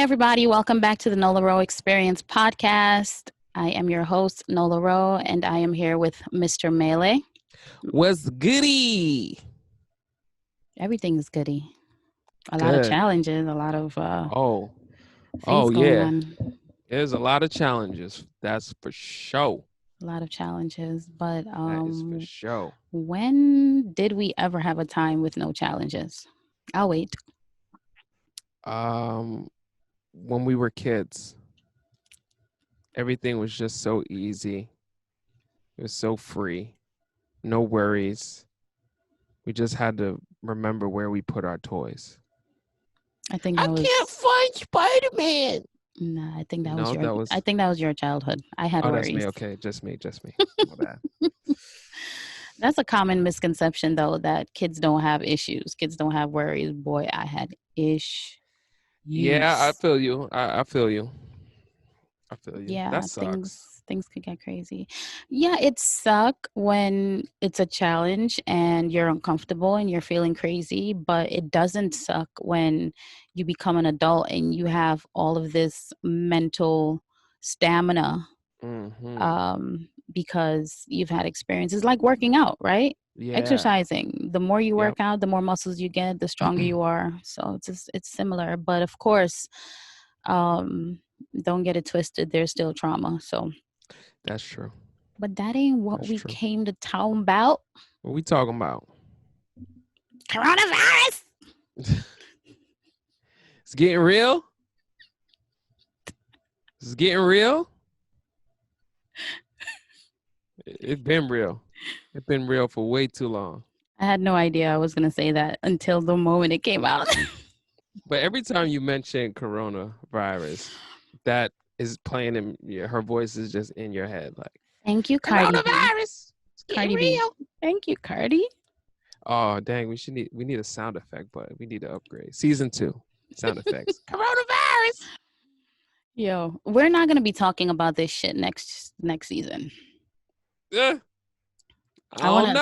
everybody. Welcome back to the Nola Rowe Experience podcast. I am your host, Nola Rowe, and I am here with Mr. Mele. What's goody? Everything is goody. A lot of Good. challenges, a lot of Oh, things going yeah. on. There's a lot of challenges. That's for sure. A lot of challenges. But That is for sure. when did we ever have a time with no challenges? I'll wait. When we were kids, everything was just so easy. It was so free. No worries. We just had to remember where we put our toys. I think that can't find Spider-Man. Nah, I think that No, was your. that was. I think that was your childhood. I had Oh, worries. that's me. Okay, just me. My bad. That's a common misconception, though, that kids don't have issues. Kids don't have worries. Boy, I had issues. Yeah, I feel you. I feel you. I feel you. Yeah, That sucks. things could get crazy. Yeah, it suck when it's a challenge and you're uncomfortable and you're feeling crazy, but it doesn't suck when you become an adult and you have all of this mental stamina because you've had experiences like working out, right? Yeah. Exercising. The more you Yep. work out, the more muscles you get, the stronger you are. So it's similar, but of course, don't get it twisted. There's still trauma. So That's true. but that ain't what That's we true. came to talk about. What we talking about? Coronavirus. It's getting real. It's getting real. It's been real. It's been real for way too long. I had no idea I was going to say that until the moment it came out. But every time you mention coronavirus, that is playing in her voice is just in your head, like Thank you, Cardi. coronavirus. It's getting real. Thank you, Cardi. Oh dang, we need a sound effect, but we need to upgrade. Season 2 sound effects. Coronavirus. Yo, we're not gonna be talking about this shit next season. I don't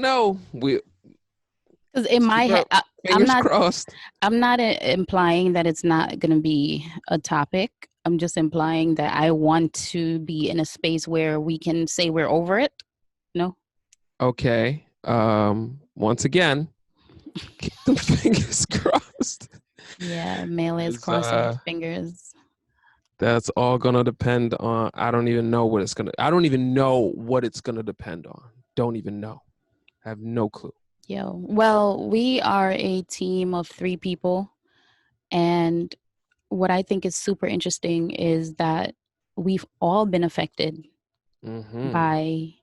know. Because in my head, crossed. I'm not implying that it's not gonna be a topic. I'm just implying that I want to be in a space where we can say we're over it. No. Okay. Once again, keep the fingers crossed. Yeah, Mele is crossing his fingers. That's all gonna depend on. I don't even know what it's gonna depend on. Don't even know. I have no clue. Well, we are a team of 3 people, and what I think is super interesting is that we've all been affected by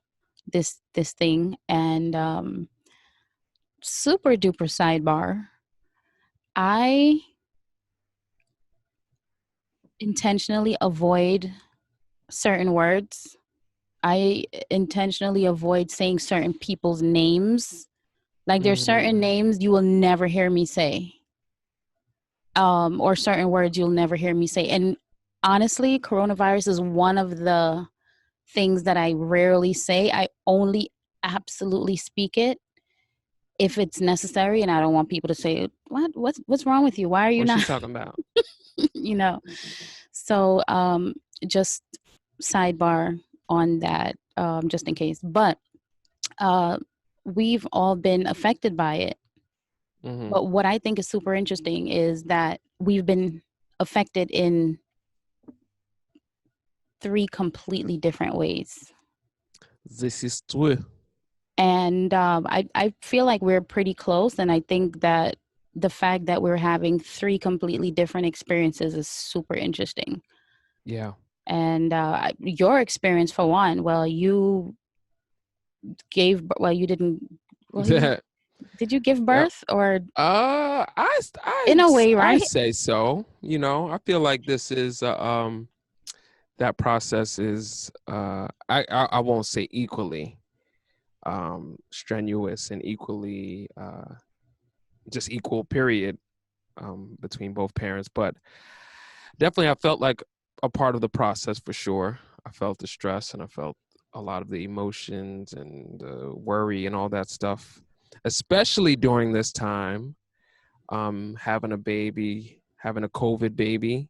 this thing, and super duper sidebar. I intentionally avoid certain words. I intentionally avoid saying certain people's names. Like there's certain names you will never hear me say. Or certain words you'll never hear me say. And honestly, coronavirus is one of the things that I rarely say. I only absolutely speak it if it's necessary, and I don't want people to say, what's wrong with you? Why are you not? What's she talking about? So just sidebar on that, just in case. But we've all been affected by it. But what I think is super interesting is that we've been affected in 3 completely different ways. This is true. And I feel like we're pretty close. And I think that the fact that we're having 3 completely different experiences is super interesting. Yeah. And your experience, for one, you didn't. Did you give birth or? I in a way, right? I say so. I feel like this is that process is I won't say equally strenuous and equally just equal period between both parents, but definitely I felt like a part of the process for sure. I felt the stress and I felt a lot of the emotions and the worry and all that stuff, especially during this time. having a baby, having a COVID baby.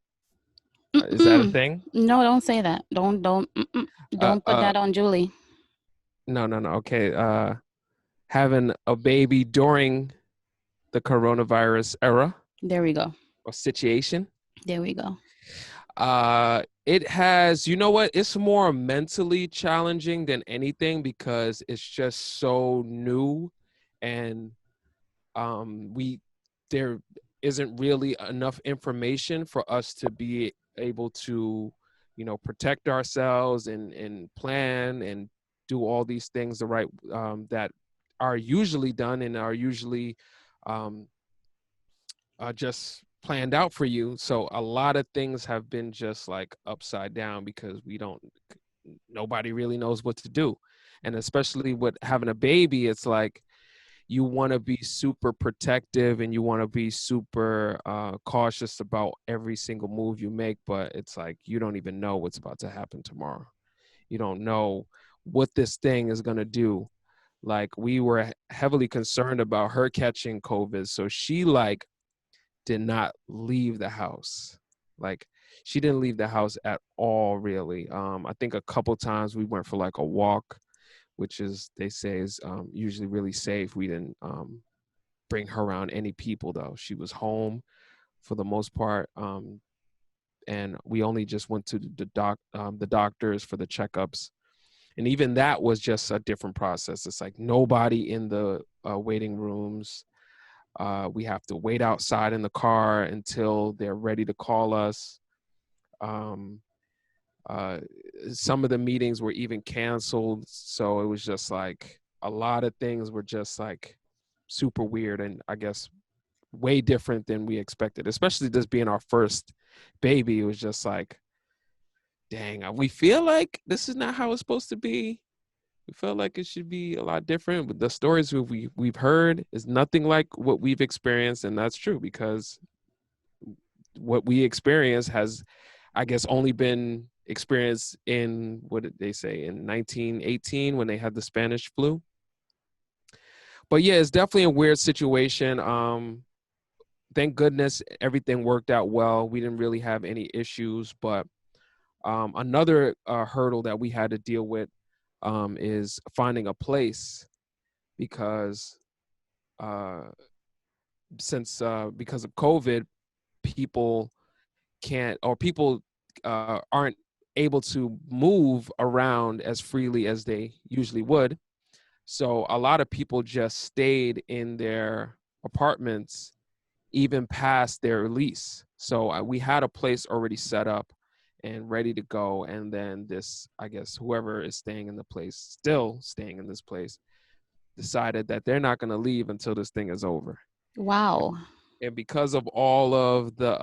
Is that a Mm-mm. thing? No, don't say that. Uh, Don't put uh, that on Julie. no, no, no. Okay. Having a baby during the coronavirus era There we go. or situation. There we go. It has, you know what? It's more mentally challenging than anything because it's just so new, and we there isn't really enough information for us to be able to, protect ourselves and plan and do all these things the right that are usually done and are usually um, just planned out for you. So a lot of things have been just like upside down because nobody really knows what to do. And especially with having a baby, it's like you want to be super protective and you want to be super cautious about every single move you make. But it's like you don't even know what's about to happen tomorrow. You don't know what this thing is going to do. Like we were heavily concerned about her catching COVID. So she like did not leave the house. Like she didn't leave the house at all, really. I think a couple times we went for like a walk, which is they say is usually really safe. We didn't bring her around any people though. She was home for the most part, and we only just went to the doctors for the checkups. And even that was just a different process. It's like nobody in the waiting rooms. We have to wait outside in the car until they're ready to call us. Um, uh, some of the meetings were even canceled. So it was just like a lot of things were just like super weird and I guess way different than we expected, especially this being our first baby. It was just like, dang, we feel like this is not how it's supposed to be. We felt like it should be a lot different. But the stories we've heard is nothing like what we've experienced, and that's true because what we experience has, I guess, only been experienced in what did they say in 1918 when they had the Spanish flu. But yeah, it's definitely a weird situation. Thank goodness everything worked out well. We didn't really have any issues, but another hurdle that we had to deal with is finding a place because uh, since because of COVID, people can't or people aren't able to move around as freely as they usually would. So a lot of people just stayed in their apartments even past their lease. So we had a place already set up and ready to go. And then this, I guess, whoever is staying in the place, still staying in this place, decided that they're not going to leave until this thing is over. Wow. And because of all of the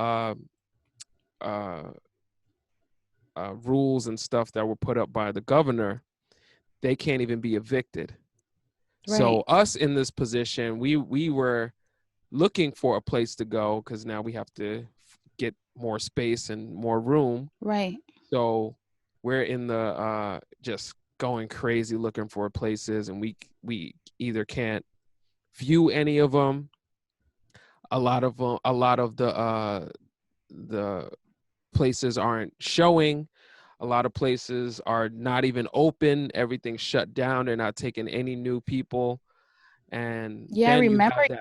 uh, rules and stuff that were put up by the governor, they can't even be evicted. So Right. us in this position, we were looking for a place to go because now we have to get more space and more room. Right. So we're in the just going crazy looking for places, and we either can't view any of them. A lot of the places aren't showing. A lot of places are not even open. Everything's shut down. They're not taking any new people. And Yeah, I then you remember have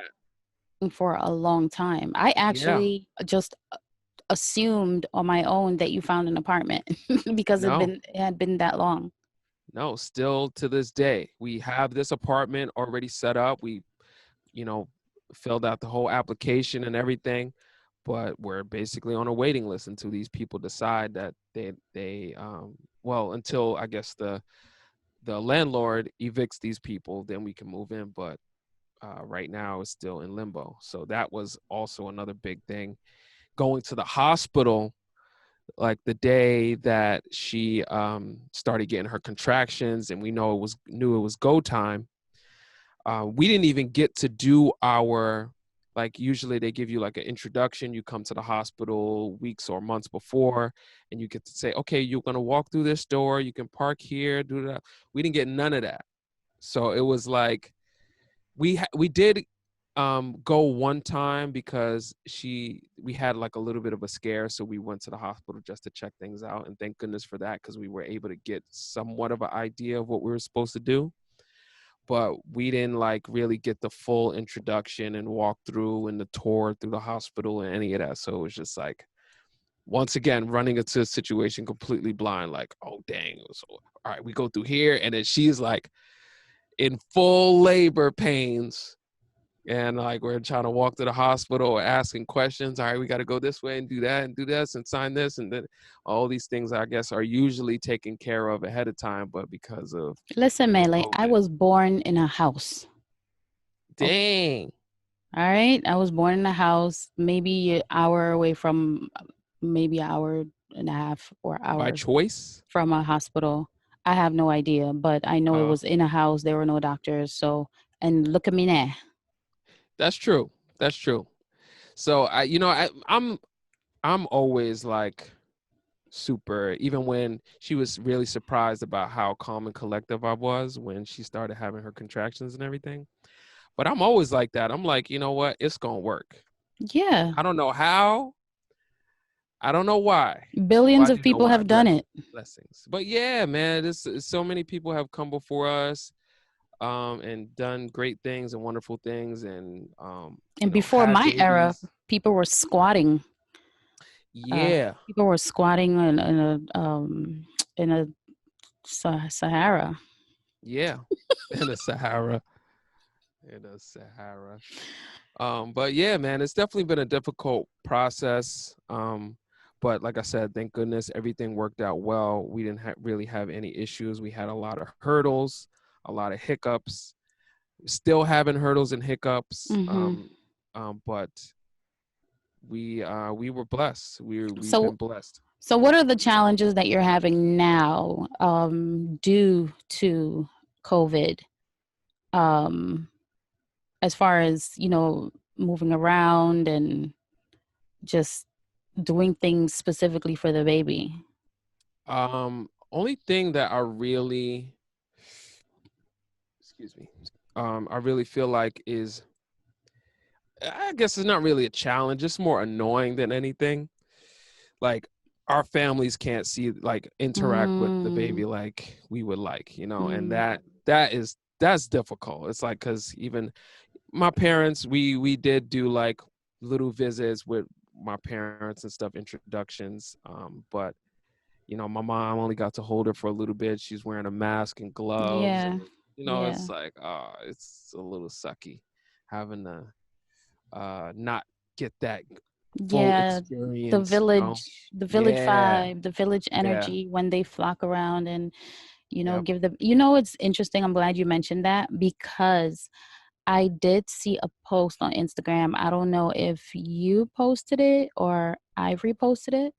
that. for a long time. I Yeah. actually just assumed on my own that you found an apartment because No. it had been that long. No, still to this day, we have this apartment already set up. We, you know, filled out the whole application and everything, but we're basically on a waiting list until these people decide that well, until I guess the landlord evicts these people, then we can move in. But right now, it's still in limbo. So that was also another big thing. Going to the hospital like the day that she started getting her contractions and we knew it was go time. We didn't even get to do our, like usually they give you like an introduction. You come to the hospital weeks or months before and you get to say, okay, you're going to walk through this door, you can park here, do that. We didn't get none of that. So it was like we did Go one time because we had like a little bit of a scare, so we went to the hospital just to check things out, and thank goodness for that because we were able to get somewhat of an idea of what we were supposed to do. But we didn't like really get the full introduction and walk through and the tour through the hospital and any of that. So it was just like once again running into a situation completely blind, like, oh dang, so, all right, we go through here, and then she's like in full labor pains, and like we're trying to walk to the hospital asking questions. All right, we got to go this way and do that and do this and sign this, and then all these things I guess are usually taken care of ahead of time, but because of Listen, Mele, I COVID. was born in a house. Okay. Dang. All right. I was born in a house, maybe an hour away from, maybe an hour and a half or By hour choice? from a hospital. I have no idea, but I know it Uh, was in a house. There were no doctors. So, and look at me now. that's true. That's true. So I'm always like super, even when she was really surprised about how calm and collective I was when she started having her contractions and everything. But I'm always like that. I'm like, you know what? It's gonna work. Yeah. I don't know how. I don't know why. Well, Billions I of do know people why. have done it. Blessings. But yeah, man, this so many people have come before us, and done great things and wonderful things, and And before had my era, babies. people were squatting. Yeah, People were squatting in a Sahara. yeah. In the Sahara. In the Sahara. But yeah, man, it's definitely been a difficult process. But like I said, thank goodness everything worked out well. We didn't really have any issues. We had a lot of hurdles, a lot of hiccups. Still having hurdles and hiccups. Hmm. But we were blessed. We've been So, blessed. so what are the challenges that you're having now due to COVID? Um, as far as moving around and just doing things specifically for the baby. Only thing that I really, excuse me, I really feel like is, I guess it's not really a challenge. It's more annoying than anything. Like our families can't see, like interact with the Mm, baby like we would like, and mm, that's difficult. It's like, because even my parents, we did do like little visits with my parents and stuff, introductions. But my mom only got to hold her for a little bit. She's wearing a mask and gloves, yeah, and yeah, it's like, it's a little sucky having to not get that full yeah. The experience. village, the village Yeah, vibe, the village yeah, energy when they flock around and yep. give them. It's interesting. I'm glad you mentioned that because I did see a post on Instagram. I don't know if you posted it or I reposted it.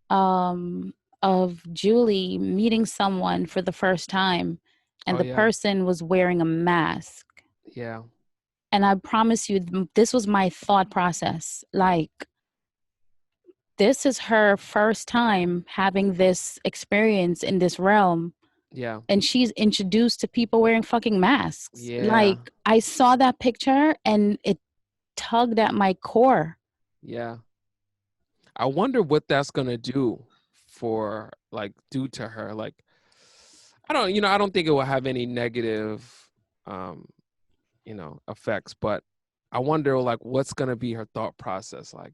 Um, of Julie meeting someone for the first time, and Oh the yeah, person was wearing a mask. yeah, And I promise you, this was my thought process. Like, this is her first time having this experience in this realm. yeah, And she's introduced to people wearing fucking masks. yeah, Like, I saw that picture and it tugged at my core. yeah. I wonder what that's gonna do for, like, do to her. Like, I don't think it will have any negative, um, effects, but I wonder like what's gonna be her thought process like,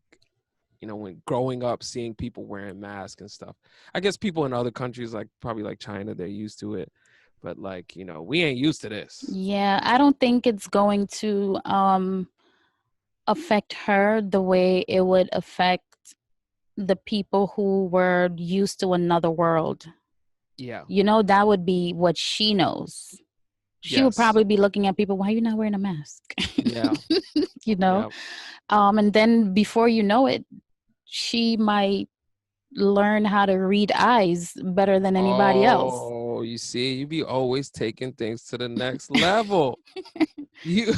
when growing up seeing people wearing masks and stuff. I guess people in other countries, like probably like China, they're used to it. But like, we ain't used to this. Yeah, I don't think it's going to affect her the way it would affect the people who were used to another world. Yeah. That would be what she knows. She would Yes. probably be looking at people, why are you not wearing a mask? Yeah. you know? Yeah. And then before you know it, she might learn how to read eyes better than anybody else. Oh, you see, you be always taking things to the next level. You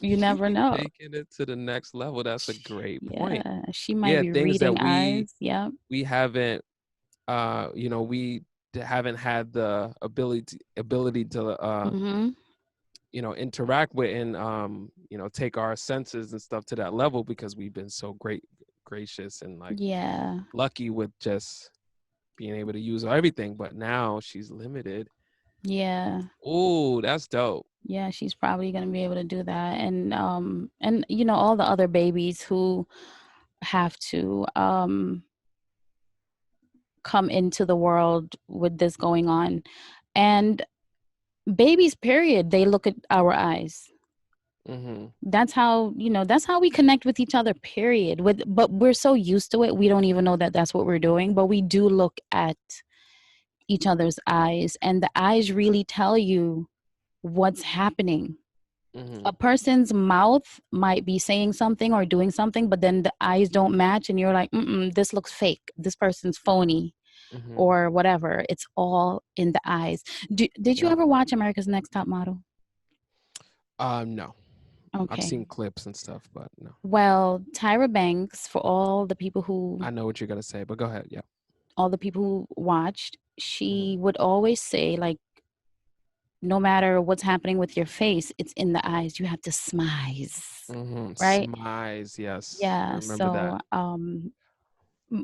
You you never be know. taking it to the next level. That's a great point. Yeah, she might Yeah, be things that reading we eyes. Yeah. we haven't we haven't had the ability to Mm-hmm. interact with and take our senses and stuff to that level, because we've been so gracious and like Yeah. lucky with just being able to use everything. But now she's limited. Yeah. Oh, that's dope. Yeah, she's probably going to be able to do that. And all the other babies who have to come into the world with this going on. And babies, period, they look at our eyes. Mm-hmm. That's how we connect with each other, period. But we're so used to it, we don't even know that that's what we're doing, but we do look at each other's eyes, and the eyes really tell you what's happening. Mm-hmm. A person's mouth might be saying something or doing something, but then the eyes don't match, and you're like, this looks fake. This person's phony, Mm-hmm. or whatever. It's all in the eyes. Did you Yeah. ever watch America's Next Top Model? No. I've Okay. seen clips and stuff, but no. Well, Tyra Banks, for all the people who I know what you're gonna say, but go ahead. Yeah. watched, Mm-hmm. she would always say, like, no matter what's happening with your face, it's in the eyes. You have to smize, Mm-hmm. right? Smize, yes, I Yeah. remember that. So,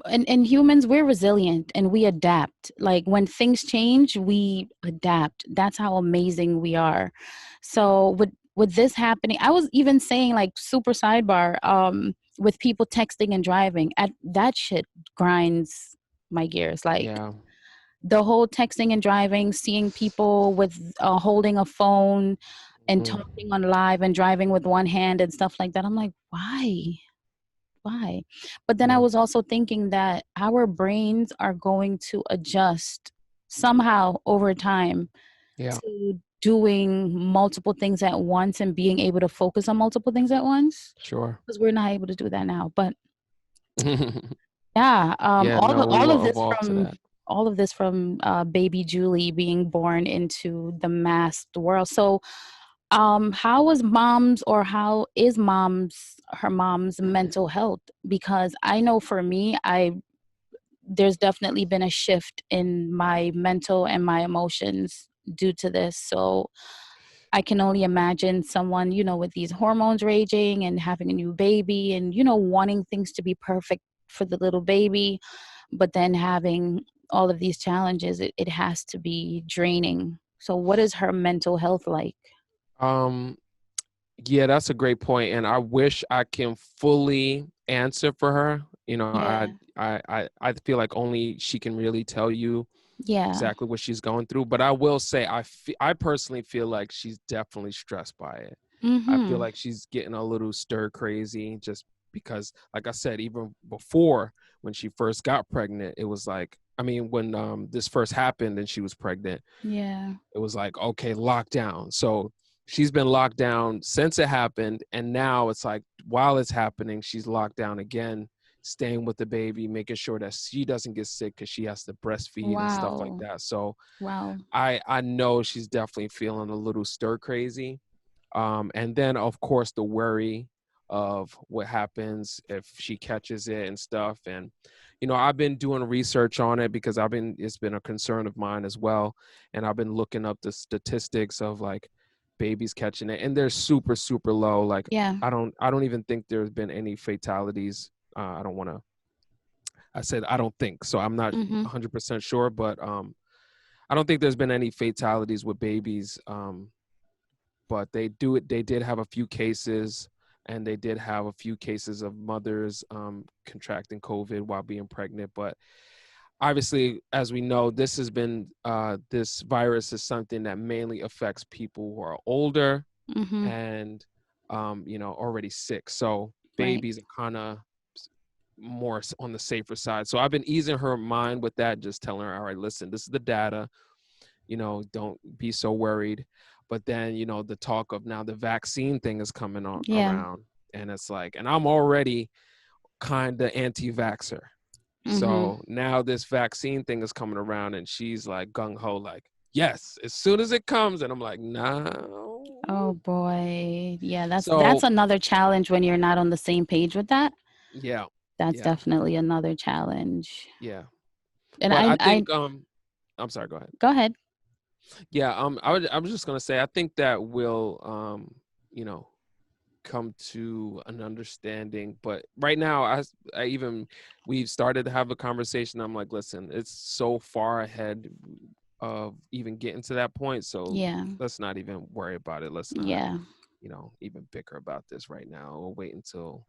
and humans, we're resilient and we adapt. Like when things change, we adapt. That's how amazing we are. So with this happening, I was even saying, like, super sidebar, with people texting and driving, at that shit grinds my gears. Like Yeah. the whole texting and driving, seeing people with holding a phone and Mm-hmm. talking on live and driving with one hand and stuff like that. I'm like, why? But then I Yeah. was also thinking that our brains are going to adjust somehow over time Yeah. to doing multiple things at once and being able to focus on multiple things at once, Sure. because we're not able to do that now. But yeah, Yeah, no, we all of will this evolve to from that. baby Julie being born into the masked world. So how was mom's, or how is her mom's mental health? Because I know for me, there's definitely been a shift in my mental and my emotions due to this. So I can only imagine someone, with these hormones raging and having a new baby and, wanting things to be perfect for the little baby, but then having all of these challenges. It has to be draining. So what is her mental health like? Um, yeah, that's a great point, and I wish I can fully answer for her. Yeah. I feel like only she can really tell you Yeah. exactly what she's going through. But I will say, I personally feel like she's definitely stressed by it. I feel Mhm. like she's getting a little stir crazy, just because, like I said, even before when she first got pregnant, it was like, I mean, when this first happened and she was pregnant, Yeah. it was like, okay, lockdown. So she's been locked down since it happened, and now it's like while it's happening, she's locked down again, staying with the baby, making sure that she doesn't get sick because she has to breastfeed and stuff like Wow. that. So Wow. I know she's definitely feeling a little stir crazy. And then of course the worry of what happens if she catches it and stuff. And I've been doing research on it because it's been a concern of mine as well. And I've been looking up the statistics of like babies catching it, and they're super, super low. Like Yeah. I don't even think there's been any fatalities. I don't want to, I said I don't think, so I'm not Mhm. 100% sure, but I don't think there's been any fatalities with babies. But they did have a few cases, and they did have a few cases of mothers contracting COVID while being pregnant. But obviously, as we know, this virus is something that mainly affects people who are older Mhm. and already sick. So Right. babies are kind of more on the safer side. So I've been easing her mind with that, just telling her, all right, listen, this is the data, don't be so worried. But then, the talk of now the vaccine thing is coming on Yeah. around, and it's like, and I'm already kind of anti-vaxxer. Mhm. So now this vaccine thing is coming around, and she's like gung-ho, like, yes, as soon as it comes. And I'm like, Oh no. boy. Yeah, that's So another challenge when you're not on the same page with that. yeah, That's yeah, definitely another challenge. yeah. And But I I think I'm sorry, go ahead. go ahead. Yeah, I was just gonna say, I think that will, you know, come to an understanding. But right now, I even we've started to have a conversation. I'm like, listen, it's so far ahead of even getting to that point. So Yeah. let's not even worry about it. Let's not, Yeah. even bicker about this right now. We'll wait until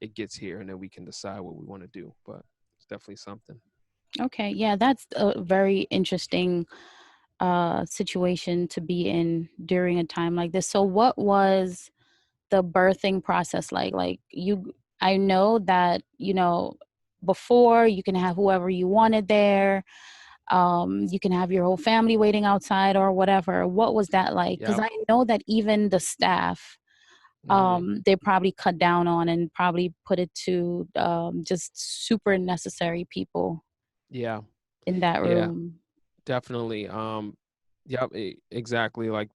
it gets here, and then we can decide what we want to do. But it's definitely something. Okay. Yeah, that's a very interesting situation to be in during a time like this. So what was the birthing process like? Like you I know that, before you can have whoever you wanted there. You can have your whole family waiting outside or whatever. What was that like? Because Yep. I know that even the staff, Hmm. they probably cut down on and probably put it to just super necessary people Yeah. in that Yeah. room. Definitely. Yep. Exactly. Like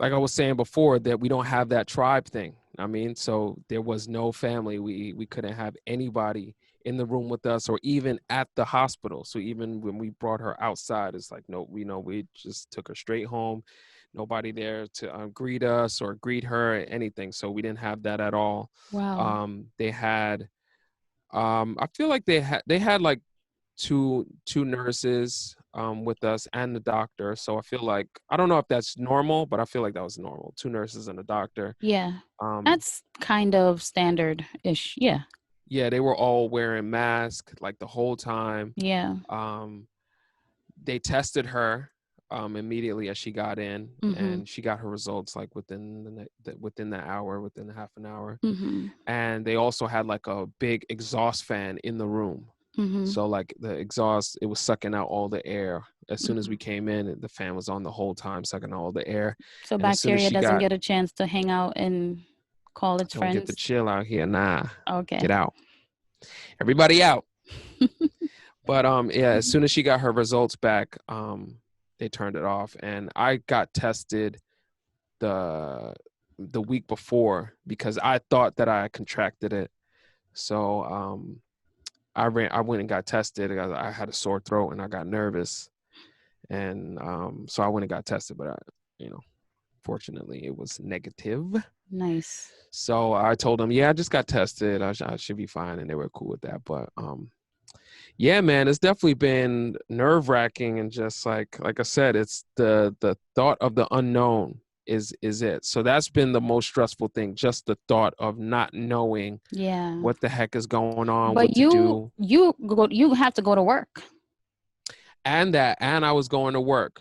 I was saying before, that we don't have that tribe thing. I mean, so there was no family. We couldn't have anybody in the room with us or even at the hospital. So even when we brought her outside, it's like, no, we just took her straight home. Nobody there to greet us or greet her or anything. So we didn't have that at all. Wow. They had, I feel like they had like two nurses with us and the doctor. So I feel like, I don't know if that's normal, but I feel like that was normal. Two nurses and a doctor. Yeah. Um, That's kind of standard-ish. Yeah. yeah, they were all wearing masks like the whole time. Yeah. Um, they tested her immediately as she got in, Mhm. and she got her results like within the hour, within a half an hour. Mhm. And they also had like a big exhaust fan in the room. Mhm. So like the exhaust, it was sucking out all the air. As soon as we Mhm. came in, the fan was on the whole time, sucking out all the air. So And as soon as bacteria she doesn't got, get a chance to hang out and call its don't get the friends. chill out here, nah, Okay. get out, everybody out. But yeah, as soon as she got her results back, they turned it off, and I got tested the the week before because I thought that I contracted it. So I went and got tested. I had a sore throat and I got nervous, and so I went and got tested, but you know, fortunately, it was negative. Nice. So I told them, yeah, I just got tested. I should be fine, and they were cool with that. But yeah, man, it's definitely been nerve wracking, and just like I said, it's the thought of the unknown is it. So that's been the most stressful thing, just the thought of not knowing Yeah. what the heck is going on, what But to do, you have to go to work. and I was going to work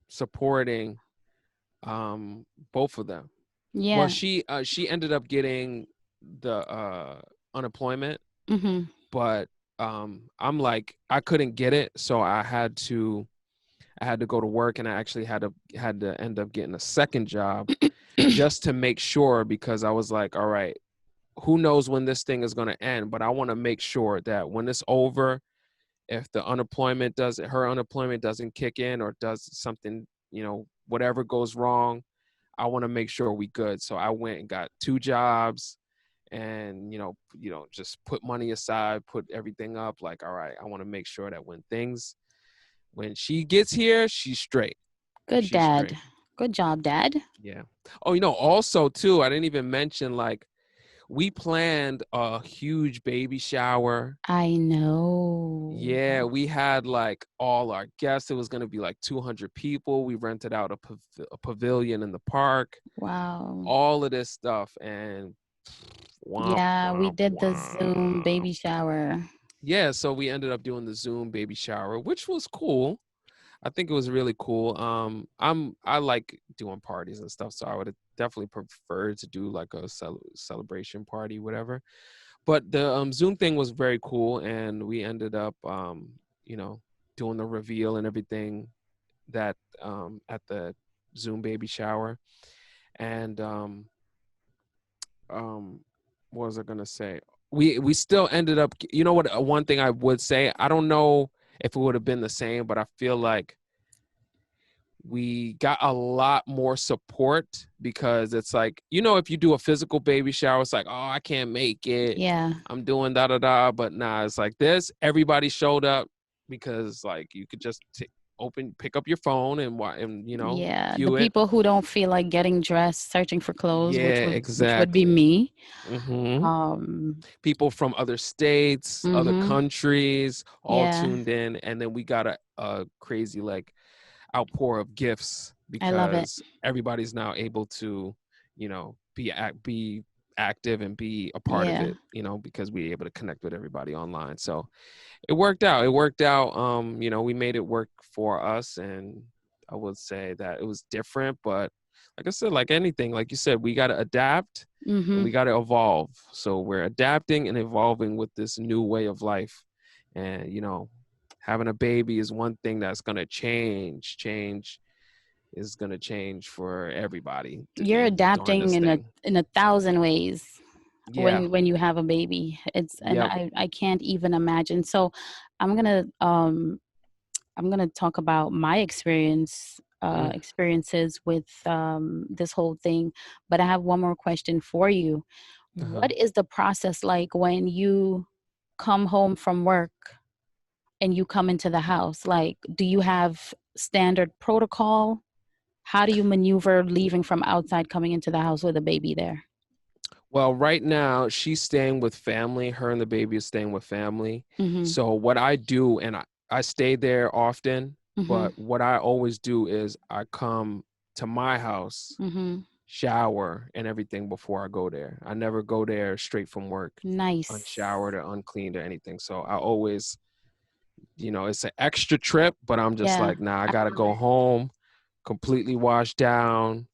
supporting both of them. Well, Yeah. she ended up getting the unemployment, Mhm. but I'm like, I couldn't get it, so I had to go to work, and I actually had to end up getting a second job just to make sure, because I was like, all right, who knows when this thing is going to end, but I want to make sure that when it's over, if her unemployment doesn't kick in or does something, whatever goes wrong, I want to make sure we good. So I went and got two jobs, and just put money aside, put everything up, like, all right, I want to make sure that when she gets here, she's straight. Good She's dad. straight. Good job, dad. Yeah. Oh, also too, I didn't even mention, like, we planned a huge baby shower. I know. Yeah, we had like all our guests. It was going to be like 200 people. We rented out a pavilion in the park, Wow. all of this stuff. And womp, Yeah, we womp, did the Zoom womp. baby shower. Yeah, so we ended up doing the Zoom baby shower, which was cool. I think it was really cool. I like doing parties and stuff, so I would have definitely preferred to do like a celebration party, whatever. But the Zoom thing was very cool, and we ended up, you know, doing the reveal and everything that at the Zoom baby shower. And um, what was I gonna say? We still ended up. You know what? One thing I would say, I don't know if it would have been the same, but I feel like we got a lot more support, because it's like, if you do a physical baby shower, it's like, oh, I can't make it, Yeah. I'm doing da da da. But nah, it's like this, everybody showed up, because like you could just pick up your phone and Yeah, the view it. people who don't feel like getting dressed, searching for clothes, Yeah, which would be exactly. me. Hmm. Um, People from other states, other mhm. countries, all Yeah, tuned in, and then we got a crazy like outpour of gifts I love it. because everybody's now able to, be active and be a part of Yeah. it, because we're able to connect with everybody online. So it worked out. It worked out. We made it work for us, and I would say that it was different, but like I said, like anything, like you said, we got to adapt and we Mhm. got to evolve. So we're adapting and evolving with this new way of life, and having a baby is one thing that's going to change is going to change for everybody You're during adapting this thing. in a thousand ways Yeah. when you have a baby. It's and Yep. I can't even imagine. So I'm gonna I'm gonna talk about my Mm, experiences with this whole thing. But I have one more question for you. uh-huh. What is the process like when you come home from work and you come into the house? Like, do you have standard protocol? How do you maneuver leaving from outside, coming into the house with a baby there? Well, right now she's staying with family. Her and the baby is staying with family. Mhm. So what I do, and I stay there often, Mhm. but what I always do is I come to my house, Mhm. shower and everything before I go there. I never go there straight from work Nice. unshowered or uncleaned or anything. So I always, it's an extra trip, but I'm just Yeah. like, nah, I I gotta love go it. home, completely wash down,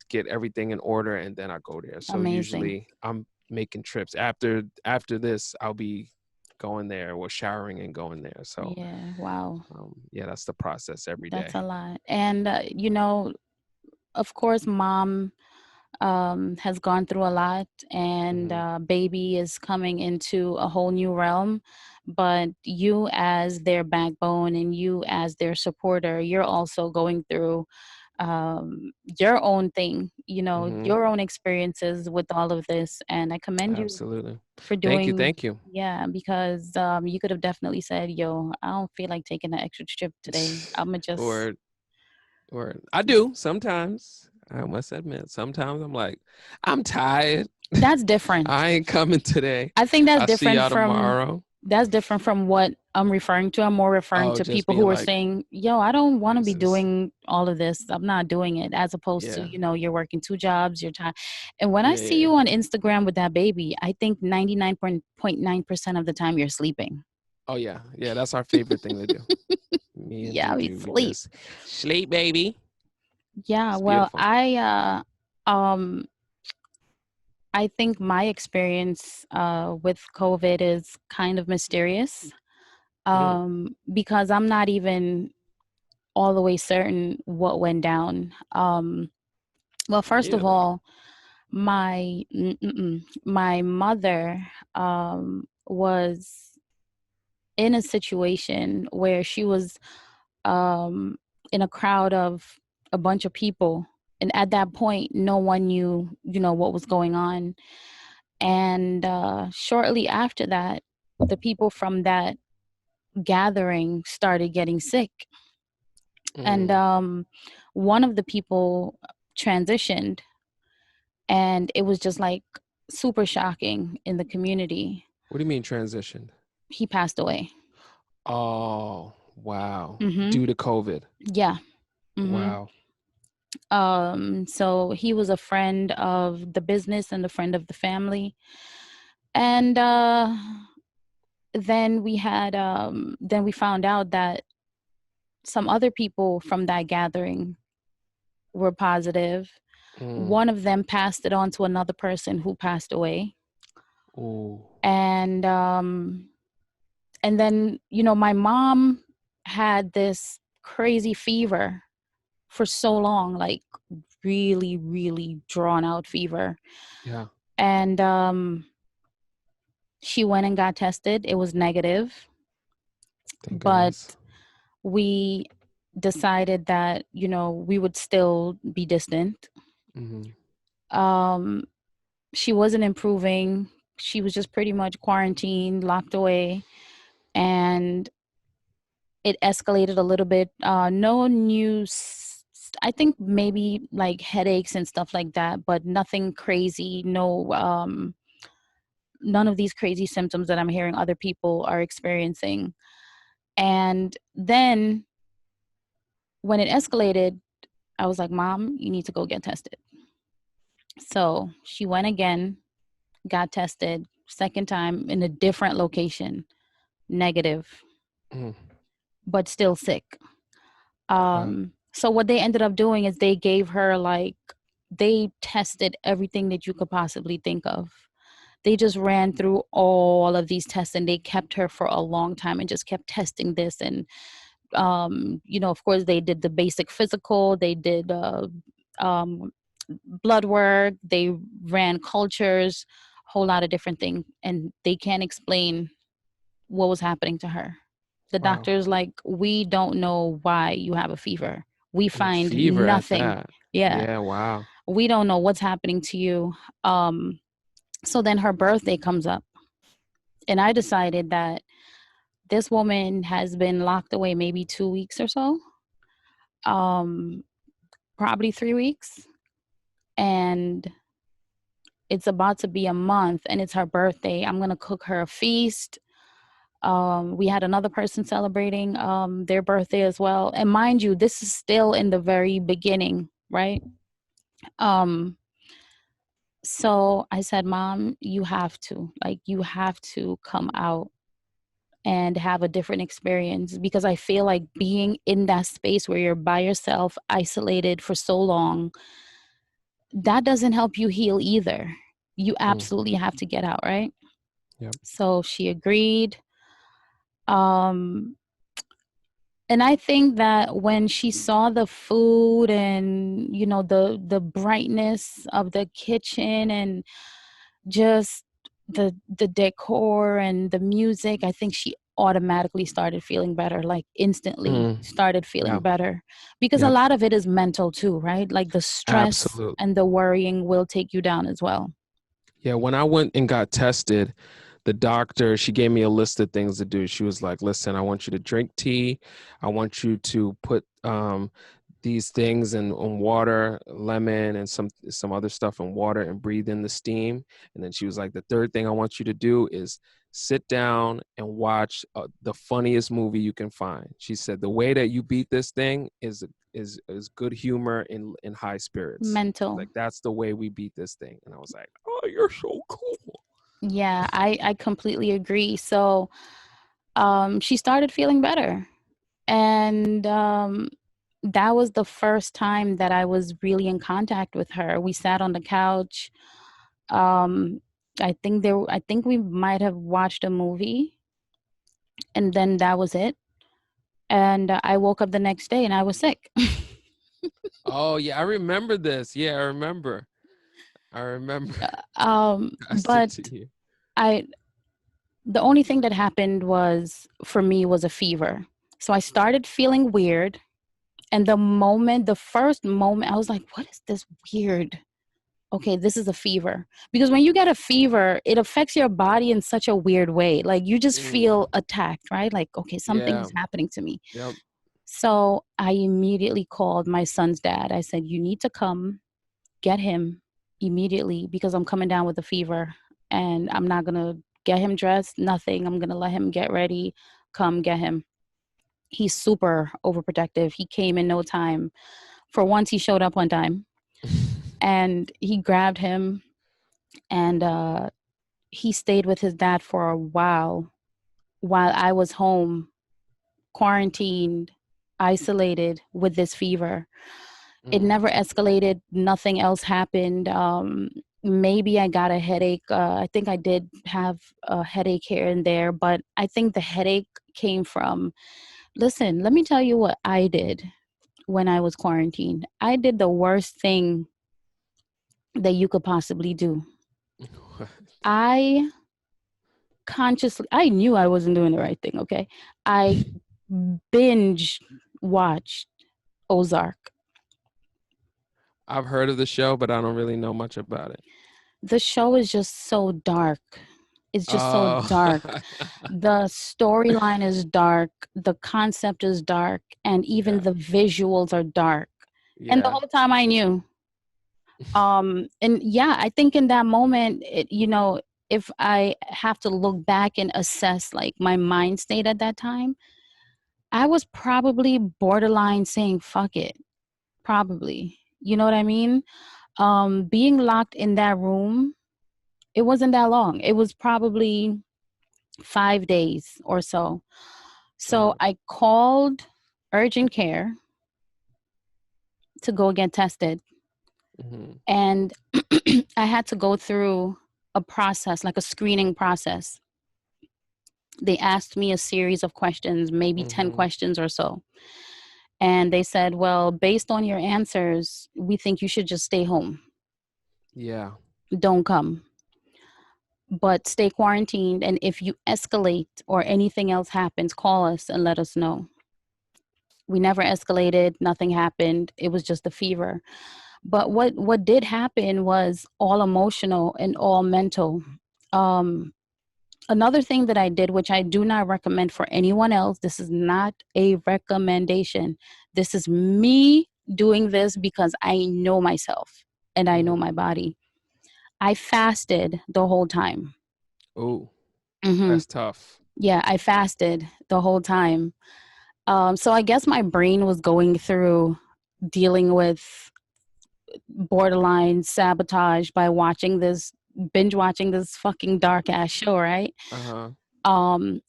get everything in order, and then I go there. So Amazing. usually I'm making trips. After this, I'll be going there or showering and going there. So Yeah. Wow. yeah, that's the process every That's day. a lot. And of course, mom has gone through a lot, and Hmm. baby is coming into a whole new realm. But you, as their backbone and you, as their supporter, you're also going through your own thing, Hmm. your own experiences with all of this. And I commend you Absolutely. for Thank you. doing, Thank you. yeah, because you could have definitely said, yo, I don't feel like taking an extra trip today. I'm going to just, or or I do sometimes. I must admit, sometimes I'm like, I'm tired. that's different. I ain't coming today. I think I'll see y'all tomorrow. that's different from what I'm referring to. I'm more referring Oh, to just people being who are like, saying, yo, I don't want to be this is, doing all of this. I'm not doing it, as opposed to, yeah, you're working two jobs, you're tired. And when I yeah, see yeah. you on Instagram with that baby, I think 99.9% of the time you're sleeping. Oh yeah, yeah. That's our favorite thing to do. Me and Yeah, we Juju, we sleep. just sleep, baby. Yeah, It's well, beautiful. um I think my experience with COVID is kind of mysterious, Mm, because I'm not even all the way certain what went down. Well, first of really? all, my mother was in a situation where she was um, in a crowd of a bunch of people, and at that point, no one knew, what was going on. And shortly after that, the people from that gathering started getting sick, and Mm. one of the people transitioned, and it was just like super shocking in the community. What do you mean transitioned? He passed away. Oh, wow. Mm-hmm. Due to COVID. Yeah. Mm-hmm. Wow. So he was a friend of the business and a friend of the family. And then we found out that some other people from that gathering were positive. Mm. One of them passed it on to another person who passed away. Ooh. And and then, my mom had this crazy fever for so long, like really, really drawn out fever. Yeah. And she went and got tested. It was negative, Thank but goodness. we decided that, we would still be distant. Hmm. Um, she wasn't improving. She was just pretty much quarantined, locked away. And It escalated a little bit. No news. I think maybe like headaches and stuff like that, but nothing crazy. No, none of these crazy symptoms that I'm hearing other people are experiencing. And then when it escalated, I was like, Mom, you need to go get tested. So she went again, got tested, second time in a different location, negative, Mm. but still sick. Wow. So what they ended up doing is they gave her like, they tested everything that you could possibly think of. They just ran through all of these tests and they kept her for a long time and just kept testing this. And of course they did the basic physical, they did um, blood work, they ran cultures, a whole lot of different things, and they can't explain what was happening to her. The Wow. doctor's like, we don't know why you have a fever. We And a find fever at nothing. that. Yeah, Yeah. Wow. we don't know what's happening to you. Um, so then her birthday comes up, and I decided that this woman has been locked away maybe 2 weeks or so, um, probably 3 weeks, and it's about to be a month, and it's her birthday. I'm gonna cook her a feast. We had another person celebrating their birthday as well. And mind you, this is still in the very beginning, right? Um, so I said, Mom, you have to come out and have a different experience, because I feel like being in that space where you're by yourself, isolated for so long, that doesn't help you heal either. You Mm. absolutely have to get out, right? Yep. So she agreed. Um, And I think that when she saw the food and the brightness of the kitchen and just the decor and the music, I think she automatically started feeling better, like instantly Mm. started feeling Yeah. better, because a Yep. lot of it is mental too, right? Like the stress Absolutely. and the worrying will take you down as well. Yeah, when I went and got tested, the doctor, she gave me a list of things to do. She was like, listen, I want you to drink tea. I want you to put these things in on water, lemon and some other stuff in water, and breathe in the steam. And then she was like, the third thing I want you to do is sit down and watch the funniest movie you can find. She said, the way that you beat this thing is good humor in high spirits. She's Mental. like, that's the way we beat this thing. And I was like, oh, you're so cool. Yeah, I completely agree. So she started feeling better. And that was the first time that I was really in contact with her. We sat on the couch. Um, I think we might have watched a movie, and then that was it. And I woke up the next day and I was sick. Oh yeah, I remember this. Yeah, I remember. I remember. Passed it But to you. I the only thing that happened was, for me, was a fever. So I started feeling weird. And the first moment, I was like, what is this weird? Okay, this is a fever. Because when you get a fever, it affects your body in such a weird way. Like you just Mm, feel attacked, right? Like, okay, something yeah. is happening to me. Yep. So I immediately called my son's dad. I said, you need to come get him immediately, because I'm coming down with a fever and I'm not going to get him dressed, nothing. I'm going to let him get ready. Come get him. He's super overprotective. He came in no time. For once, he showed up on time, and he grabbed him, and he stayed with his dad for a while I was home, quarantined, isolated with this fever. It Mm. never escalated. Nothing else happened. Maybe I got a headache. I think I did have a headache here and there, but I think the headache came from, listen, let me tell you what I did when I was quarantined. I did the worst thing that you could possibly do. I I knew I wasn't doing the right thing, okay? I binge watched Ozark. I've heard of the show, but I don't really know much about it. The show is just so dark. is just so Oh. dark. The storyline is dark, the concept is dark, and even Yeah. the visuals are dark. And the Yeah. whole time I knew. And yeah, I think in that moment, if I have to look back and assess like my mind state at that time, I was probably borderline saying fuck it. Probably. You know what I mean? Being locked in that room, it wasn't that long. It was probably 5 days or so. So Wow. I called urgent care to go get tested. Hmm. And I had to go through a process, like a screening process. They asked me a series of questions, maybe 10 Hmm. questions or so. And they said, well, based on your answers, we think you should just stay home. Yeah. Don't come, but stay quarantined. And if you escalate or anything else happens, call us and let us know. We never escalated. Nothing happened. It was just a fever. But what did happen was all emotional and all mental. Um, Another thing that I did, which I do not recommend for anyone else, this is not a recommendation. This is me doing this because I know myself and I know Hmm. my body. I fasted the whole time. Oh, Hmm. that's tough. Yeah, I fasted the whole time. So I guess my brain was going through dealing with borderline sabotage by binge watching this fucking dark ass show, right? Uh-huh.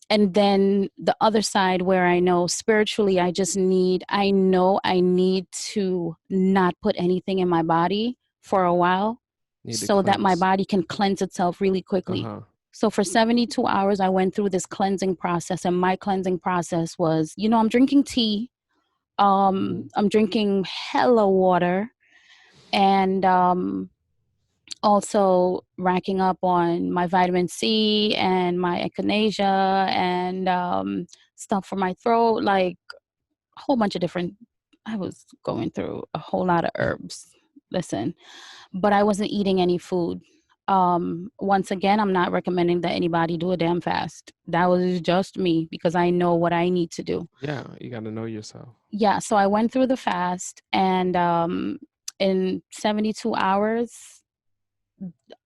And then the other side where I know spiritually I know I need to not put anything in my body for a while Need to so that my cleanse. body can cleanse itself really quickly. Uh-huh. So for 72 hours I went through this cleansing process, and my cleansing process was, I'm drinking tea, Hmm. I'm drinking hella water, and also racking up on my vitamin C and my echinacea and stuff for my throat, like a whole bunch of different. I was going through a whole lot of herbs. Listen, but I wasn't eating any food. Once again, I'm not recommending that anybody do a damn fast. That was just me because I know what I need to do. Yeah, you got to know yourself. Yeah, so I went through the fast, and in 72 hours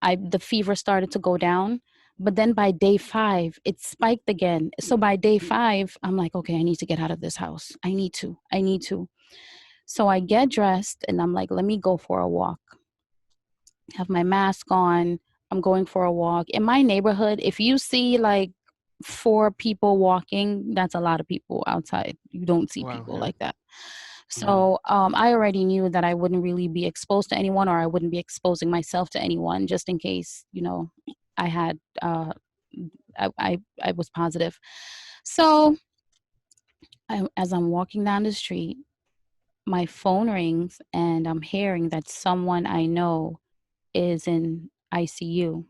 the fever started to go down. But then by day 5 it spiked again. So by day 5 I'm like, okay, I need to get out of this house. I need to. So I get dressed and I'm like, let me go for a walk. Have my mask on. I'm going for a walk in my neighborhood. If you see like 4 people walking, that's a lot of people outside. You don't see Wow. people Yeah. like that. Hmm. So I already knew that I wouldn't really be exposed to anyone, or I wouldn't be exposing myself to anyone, just in case, I had, I was positive. So as I'm walking down the street, my phone rings and I'm hearing that someone I know is in ICU.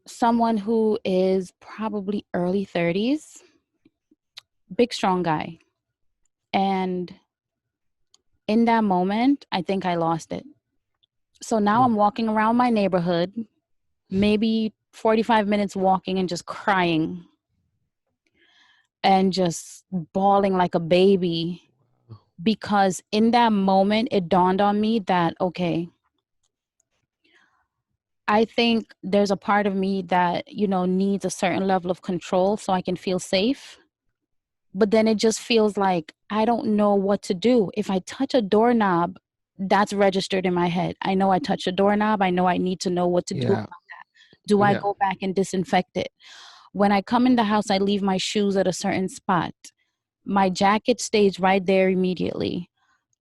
Someone who is probably early 30s, big, strong guy. And in that moment, I think I lost it. So now Mm. I'm walking around my neighborhood, maybe 45 minutes walking and just crying and just bawling like a baby, because in that moment it dawned on me that, okay, I think there's a part of me that, needs a certain level of control so I can feel safe. But then it just feels like I don't know what to do. If I touch a doorknob, that's registered in my head. I know I touch a doorknob. I know I need to know what to do. Yeah. Do I Yeah. go back and disinfect it? When I come in the house, I leave my shoes at a certain spot. My jacket stays right there immediately.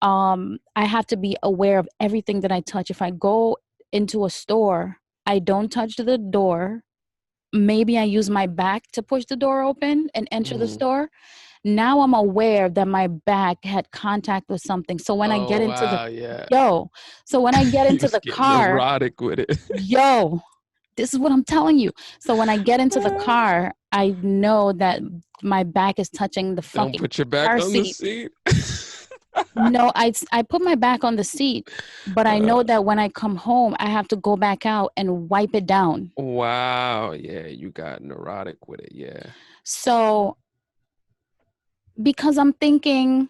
I have to be aware of everything that I touch. If I go into a store, I don't touch the door. Maybe I use my back to push the door open and enter the Hmm. store. Now I'm aware that my back had contact with something. So when I get Oh into the wow. Yeah. yo, so when I get You into was the getting car, neurotic with it. yo, this is what I'm telling you. So when I get into the car, I know that my back is touching the Don't fucking put your back car on the seat. seat. No, I put my back on the seat, but I know that when I come home, I have to go back out and wipe it down. Wow. Yeah, you got neurotic with it. Yeah. So, because I'm thinking,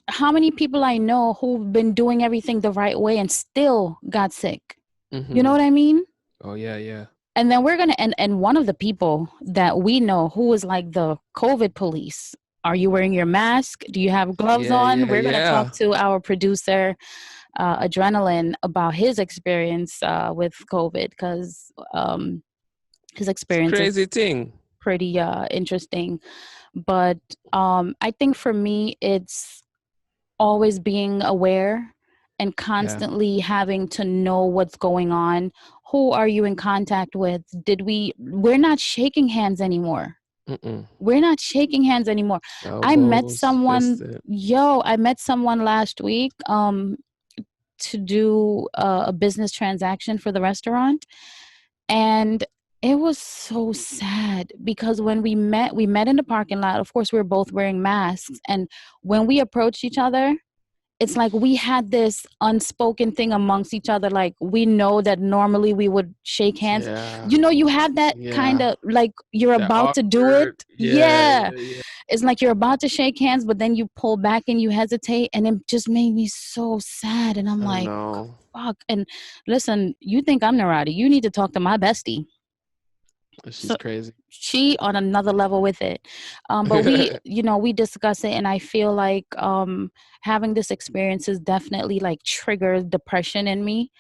how many people I know who've been doing everything the right way and still got sick? You know Mm-hmm. what I mean? Oh, yeah, yeah. And then we're gonna and one of the people that we know who was like the COVID police. Are you wearing your mask? Do you have gloves Yeah, on? yeah, We're gonna talk yeah. to our producer, Adrenaline, about his experience with COVID, because his It's a experience crazy is thing. pretty interesting. But I think for me, it's always being aware and Yeah. constantly having to know what's going on. Who are you in contact with? We're not shaking hands anymore. Mm-mm. We're not shaking hands anymore. Elbows, fisted. I met someone last week to do a business transaction for the restaurant, and it was so sad because when we met in the parking lot. Of course, we were both wearing masks, and when we approached each other, it's like we had this unspoken thing amongst each other. Like, we know that normally we would shake hands. Yeah. You know, you had that kind Yeah. of like you're That about to do it. awkward. Yeah, Yeah. yeah, yeah. It's like you're about to shake hands, but then you pull back and you hesitate. And it just made me so sad. And I'm I like, know. fuck. And listen, you think I'm neurotic. You need to talk to my bestie. She's So crazy. she on another level with it. But we, you know, we discuss it, and I feel like having this experience has definitely like triggered depression in me,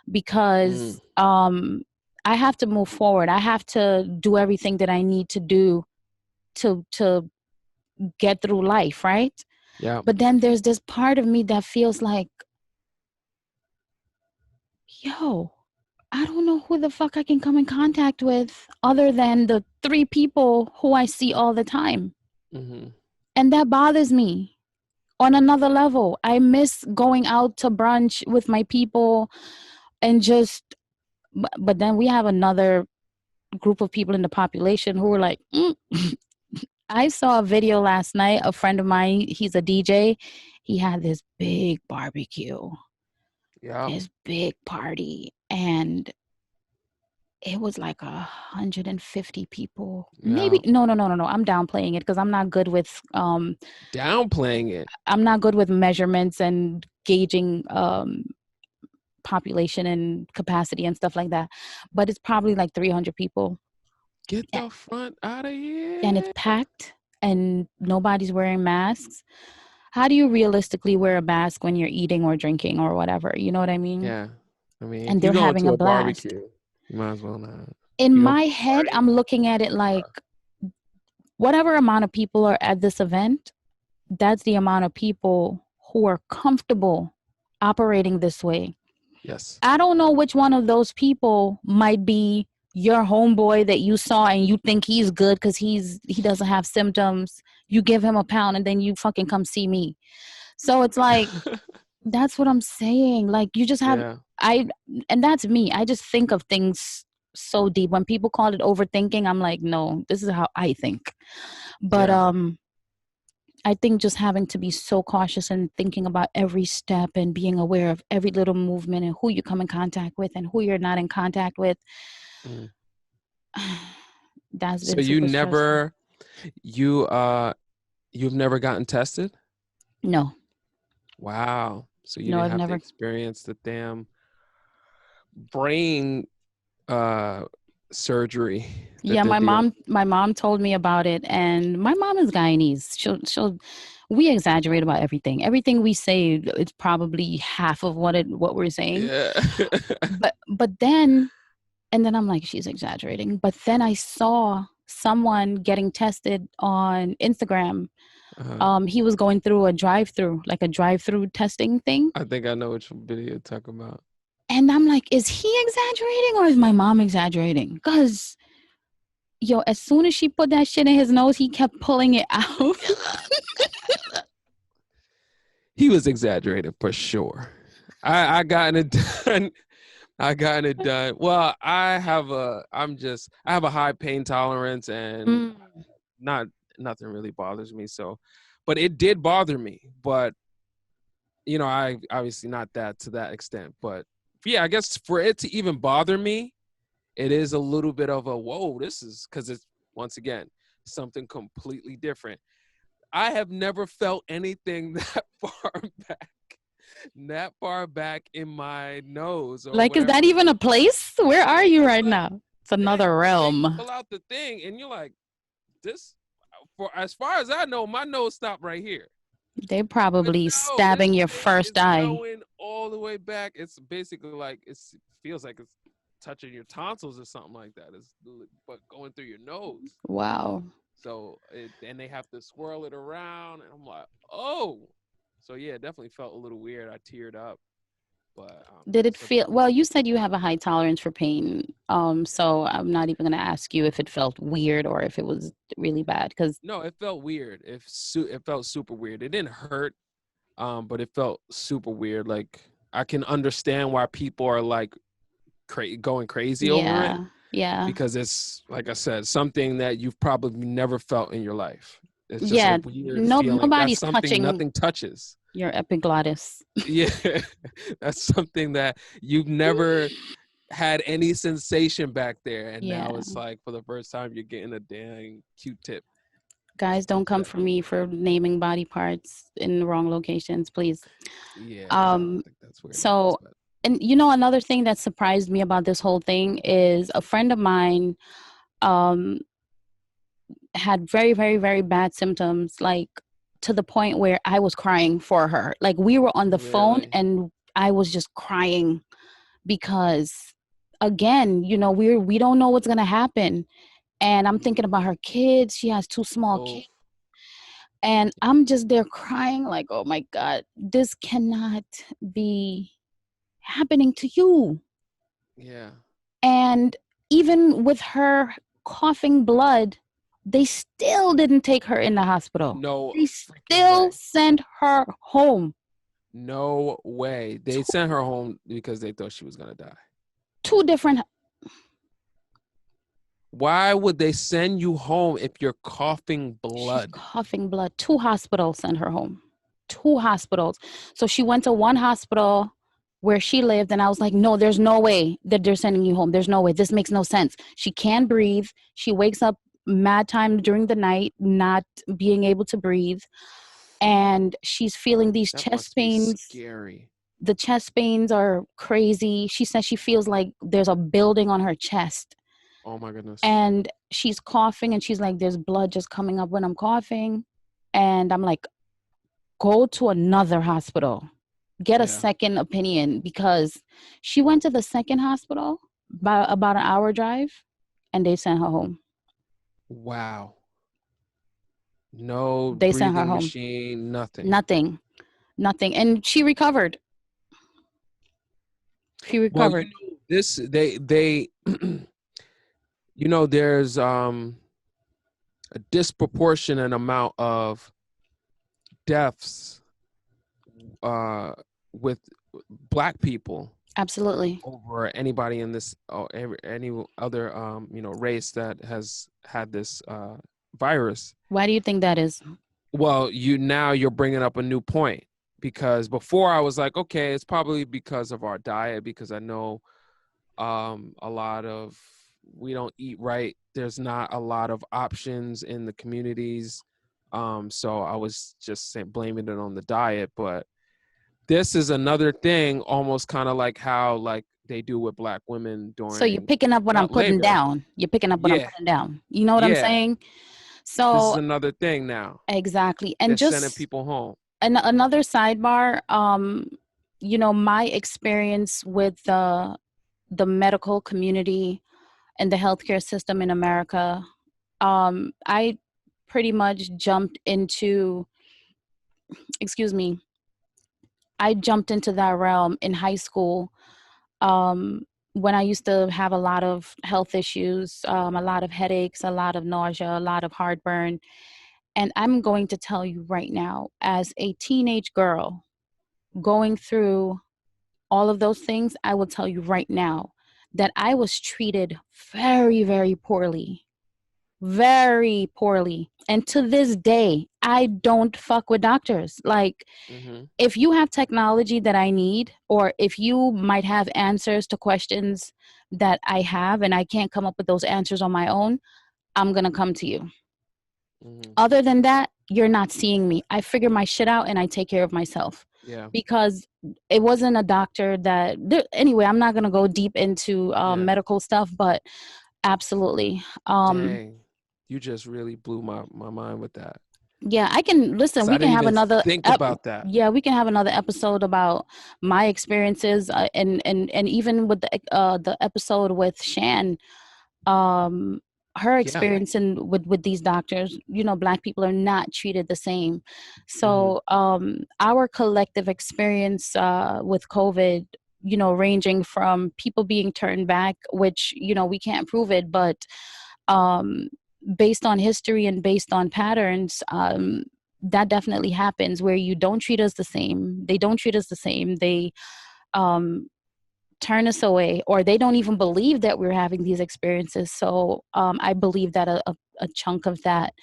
Mm, because I have to move forward. I have to do everything that I need to do to get through life, right? yeah. But then there's this part of me that feels like, yo, I don't know who the fuck I can come in contact with other than the three people who I see all the time. Hmm. And that bothers me on another level. I miss going out to brunch with my people and just, but then we have another group of people in the population who were like, I saw a video last night. A friend of mine, he's a DJ. He had this big barbecue, Yeah. this big party, and it was like 150 people. Yeah. Maybe no. I'm downplaying it because Downplaying it. I'm not good with measurements and gauging population and capacity and stuff like that. But it's probably like 300 people, Get a- the front out of and it's here. packed, and nobody's wearing masks. How do you realistically wear a mask when you're eating or drinking or whatever? You know what I mean? Yeah. I mean, And if you they're go having to a a blast. barbecue, you might as well not. In You gonna my be head, partying? I'm looking at it like whatever amount of people are at this event, that's the amount of people who are comfortable operating this way. Yes. I don't know which one of those people might be your homeboy that you saw and you think he's good because he doesn't have symptoms. You give him a pound and then you fucking come see me. So it's like, that's what I'm saying. Like, you just have Yeah. I and that's me. I just think of things so deep. When people call it overthinking, I'm like, no, this is how I think. But Yeah. I think just having to be so cautious and thinking about every step and being aware of every little movement and who you come in contact with and who you're not in contact with, Mm. that's So been super stressful. you you've never gotten tested? No, Wow. So you no, didn't I've have to never. experience the damn brain uh surgery that Yeah, they're dealing. my mom told me about it, and my mom is Guyanese. We exaggerate about everything. Everything we say, it's probably half of what we're saying. Yeah. But then, and then I'm like, she's exaggerating. But then I saw someone getting tested on Instagram. uh He was going through a drive-through, like a drive-through testing thing. I think I know which video you're talking about. And I'm like, is he exaggerating or is my mom exaggerating? Because, yo, as soon as she put that shit in his nose, he kept pulling it out. He was exaggerating for sure. I gotten it done. I gotten it done. Well, I have a high pain tolerance and Mm. not nothing really bothers me. So but it did bother me. But I obviously not that to that extent. But yeah, I guess for it to even bother me, it is a little bit of a whoa. This is because it's once again something completely different. I have never felt anything that far back in my nose or Like, is whatever. that even a place? Where are you It's right like now? It's then another then you realm. pull out the thing and you're like, this. For as far as I know, my nose stopped right here. They But probably no, this stabbing your thing first is eye. going all the way back. It's basically like it feels like it's touching your tonsils or something like that. It's but going through your nose. Wow. So and they have to swirl it around, and I'm like, oh. So yeah, it definitely felt a little weird. I teared up, but Did it so feel well? You said you have a high tolerance for pain. So I'm not even going to ask you if it felt weird or if it was really bad because no, it felt weird. It felt super weird. It didn't hurt, but it felt super weird. Like I can understand why people are like going crazy over it yeah, yeah, because it's like I said, something that you've probably never felt in your life. It's just a yeah. weird No, feeling. That's nobody's something touching nothing touches. your epiglottis. Yeah, that's something that you've never had any sensation back there, and now Yeah, it's like for the first time you're getting a dang Q-tip. guys, don't come for Definitely me weird. for naming body parts in the wrong locations, please. Yeah, I don't Um, think that's weird enough. so, But and another thing that surprised me about this whole thing is a friend of mine um had very, very, very bad symptoms, like to the point where I was crying for her. Like we were on the phone really, and I was just crying because again, we don't know what's gonna happen. And I'm thinking about her kids. She has two small oh kids. And I'm just there crying, like, oh my God, this cannot be happening to you. yeah, And even with her coughing blood, they still didn't take her in the hospital. no They freaking still way. sent her home. No way. They Two, sent her home because they thought she was gonna die. two different, Why would they send you home if you're coughing she's blood? coughing blood. Two hospitals sent her home. Two hospitals. So she went to one hospital where she lived, and I was like, no, there's no way that they're sending you home. There's no way. This makes no sense. She can't breathe. She wakes up mad time during the night, not being able to breathe. And she's feeling these That chest must be pains. scary. The chest pains are crazy. She says she feels like there's a building on her chest. Oh my goodness. And she's coughing and she's like, there's blood just coming up when I'm coughing. And I'm like, go to another hospital, get a Yeah. second opinion, because she went to the second hospital about an hour drive and they sent her home. Wow. No They sent her breathing home. machine, nothing. Nothing, nothing. And she recovered. She Well, recovered. this they there's a disproportionate amount of deaths uh with black people Absolutely. over anybody in this or any other race that has had this virus. Why do you think that is? Well, you're bringing up a new point because before I was like, okay, it's probably because of our diet because I know a lot of we don't eat right. There's not a lot of options in the communities. So I was just blaming it on the diet, but this is another thing, almost kind of like how like they do with black women So you're during picking up what I'm child putting labor. down. You're picking up what I'm Yeah, putting down. You know what I'm yeah. saying? This is So another thing now. exactly. And They're sending just people home. another sidebar, my experience with the medical community and the healthcare system in America, I pretty much jumped into, excuse me, I jumped into that realm in high school, when I used to have a lot of health issues, a lot of headaches, a lot of nausea, a lot of heartburn. And I'm going to tell you right now, as a teenage girl going through all of those things, I will tell you right now that I was treated very, very poorly, very poorly. And to this day, I don't fuck with doctors. Like, Mm-hmm. if you have technology that I need, or if you might have answers to questions that I have and I can't come up with those answers on my own, I'm going to come to you. Mm-hmm. Other than that, you're not seeing me. I figure my shit out and I take care of myself. Yeah. Because it wasn't a doctor that, anyway, I'm not going to go deep into Yeah. medical stuff, but absolutely. Dang. You just really blew my mind with that. Yeah, I can listen. 'Cause I We can didn't have even another. think about that. Yeah, we can have another episode about my experiences, and even with the episode with Shan, um, her Yeah. experience in with these doctors. You know, Black people are not treated the same. Mm-hmm. So, our collective experience with COVID, you know, ranging from people being turned back, which, you know, we can't prove it, but um, based on history and based on patterns, that definitely happens where you don't treat us the same. They don't treat us the same. They um, turn us away, or they don't even believe that we're having these experiences. So I believe that a chunk of that,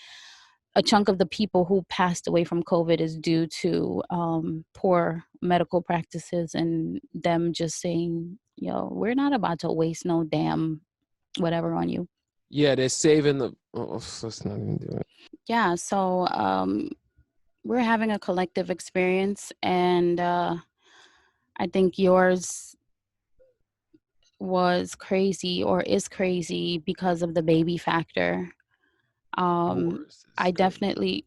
a chunk of the people who passed away from COVID is due to poor medical practices and them just saying, yo, we're not about to waste no damn whatever on you. Yeah, they're saving the. Oh, let's not even do it. Yeah, so we're having a collective experience, and I think yours was crazy or is crazy because of the baby factor. Yours is I crazy. definitely,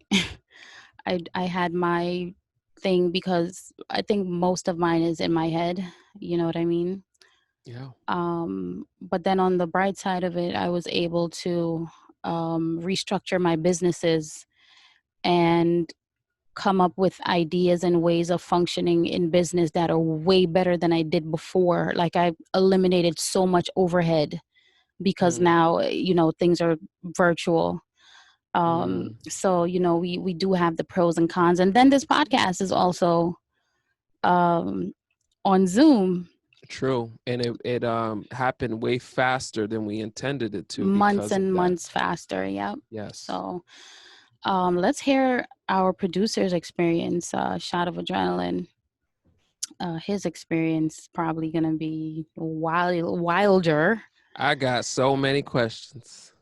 I had my thing because I think most of mine is in my head. You know what I mean? Yeah. But then on the bright side of it, I was able to restructure my businesses and come up with ideas and ways of functioning in business that are way better than I did before. Like, I eliminated so much overhead because Mm. now, you know, things are virtual. Mm. So, you know, we do have the pros and cons. And then this podcast is also um, on Zoom, True, and it happened way faster than we intended it to months because of and that. months faster. Yep. Yes. So let's hear our producer's experience, Shot of Adrenaline. His experience probably gonna be wilder. I got so many questions.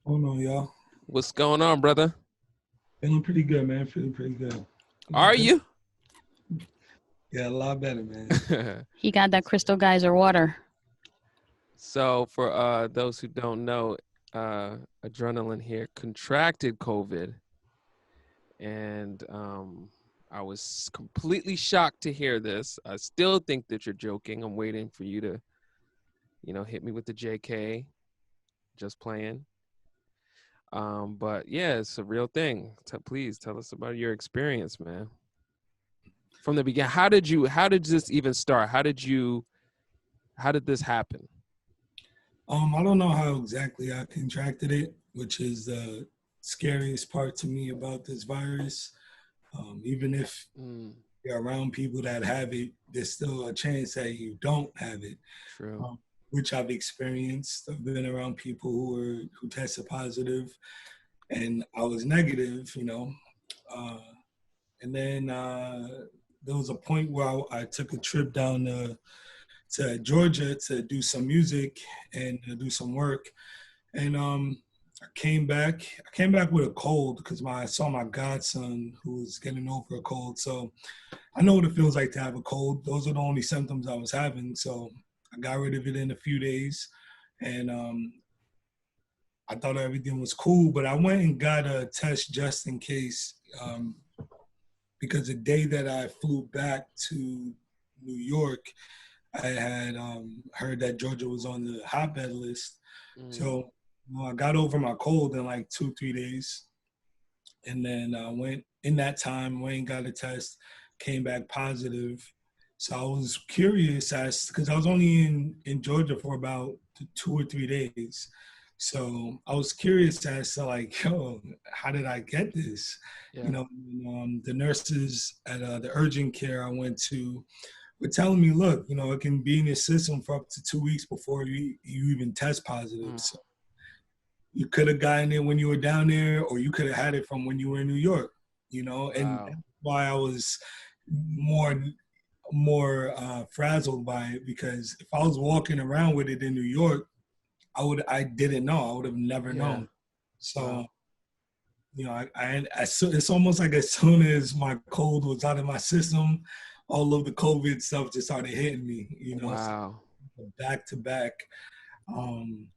Oh no, y'all. What's going on, brother? Feeling pretty good, man. Feeling pretty good. Are you? Yeah, a lot better, man. He got that Crystal Geyser water. So for those who don't know, Adrenaline here contracted COVID, and I was completely shocked to hear this. I still think that you're joking. I'm waiting for you to, hit me with the JK. Just playing. But yeah, it's a real thing. Please tell us about your experience, man. From the beginning, how did this even start? How did this happen? I don't know how exactly I contracted it, which is the scariest part to me about this virus. Even if Mm, you're around people that have it, there's still a chance that you don't have it, true. which I've experienced. I've been around people who tested positive, and I was negative, Uh, and then there was a point where I took a trip down to Georgia to do some music and do some work. And I came back. I came back with a cold because I saw my godson who was getting over a cold. So I know what it feels like to have a cold. Those are the only symptoms I was having. So I got rid of it in a few days, and I thought everything was cool. But I went and got a test just in case. Because the day that I flew back to New York, I had heard that Georgia was on the hotbed list. Mm, So I got over my cold in like 2-3 days. And then I went in that time, went and got a test, came back positive. So I was curious because I was only in Georgia for about 2 or 3 days. So I was curious as to like, yo, how did I get this? yeah. The nurses at the urgent care I went to were telling me, look, it can be in your system for up to 2 weeks before you even test positive. Mm, So you could have gotten it when you were down there, or you could have had it from when you were in New York. and Wow. that's why I was more frazzled by it, because if I was walking around with it in New York, I didn't know. I would have never Yeah. known. So, Wow. it's almost like as soon as my cold was out of my system, all of the COVID stuff just started hitting me, so Wow. back to back. Um,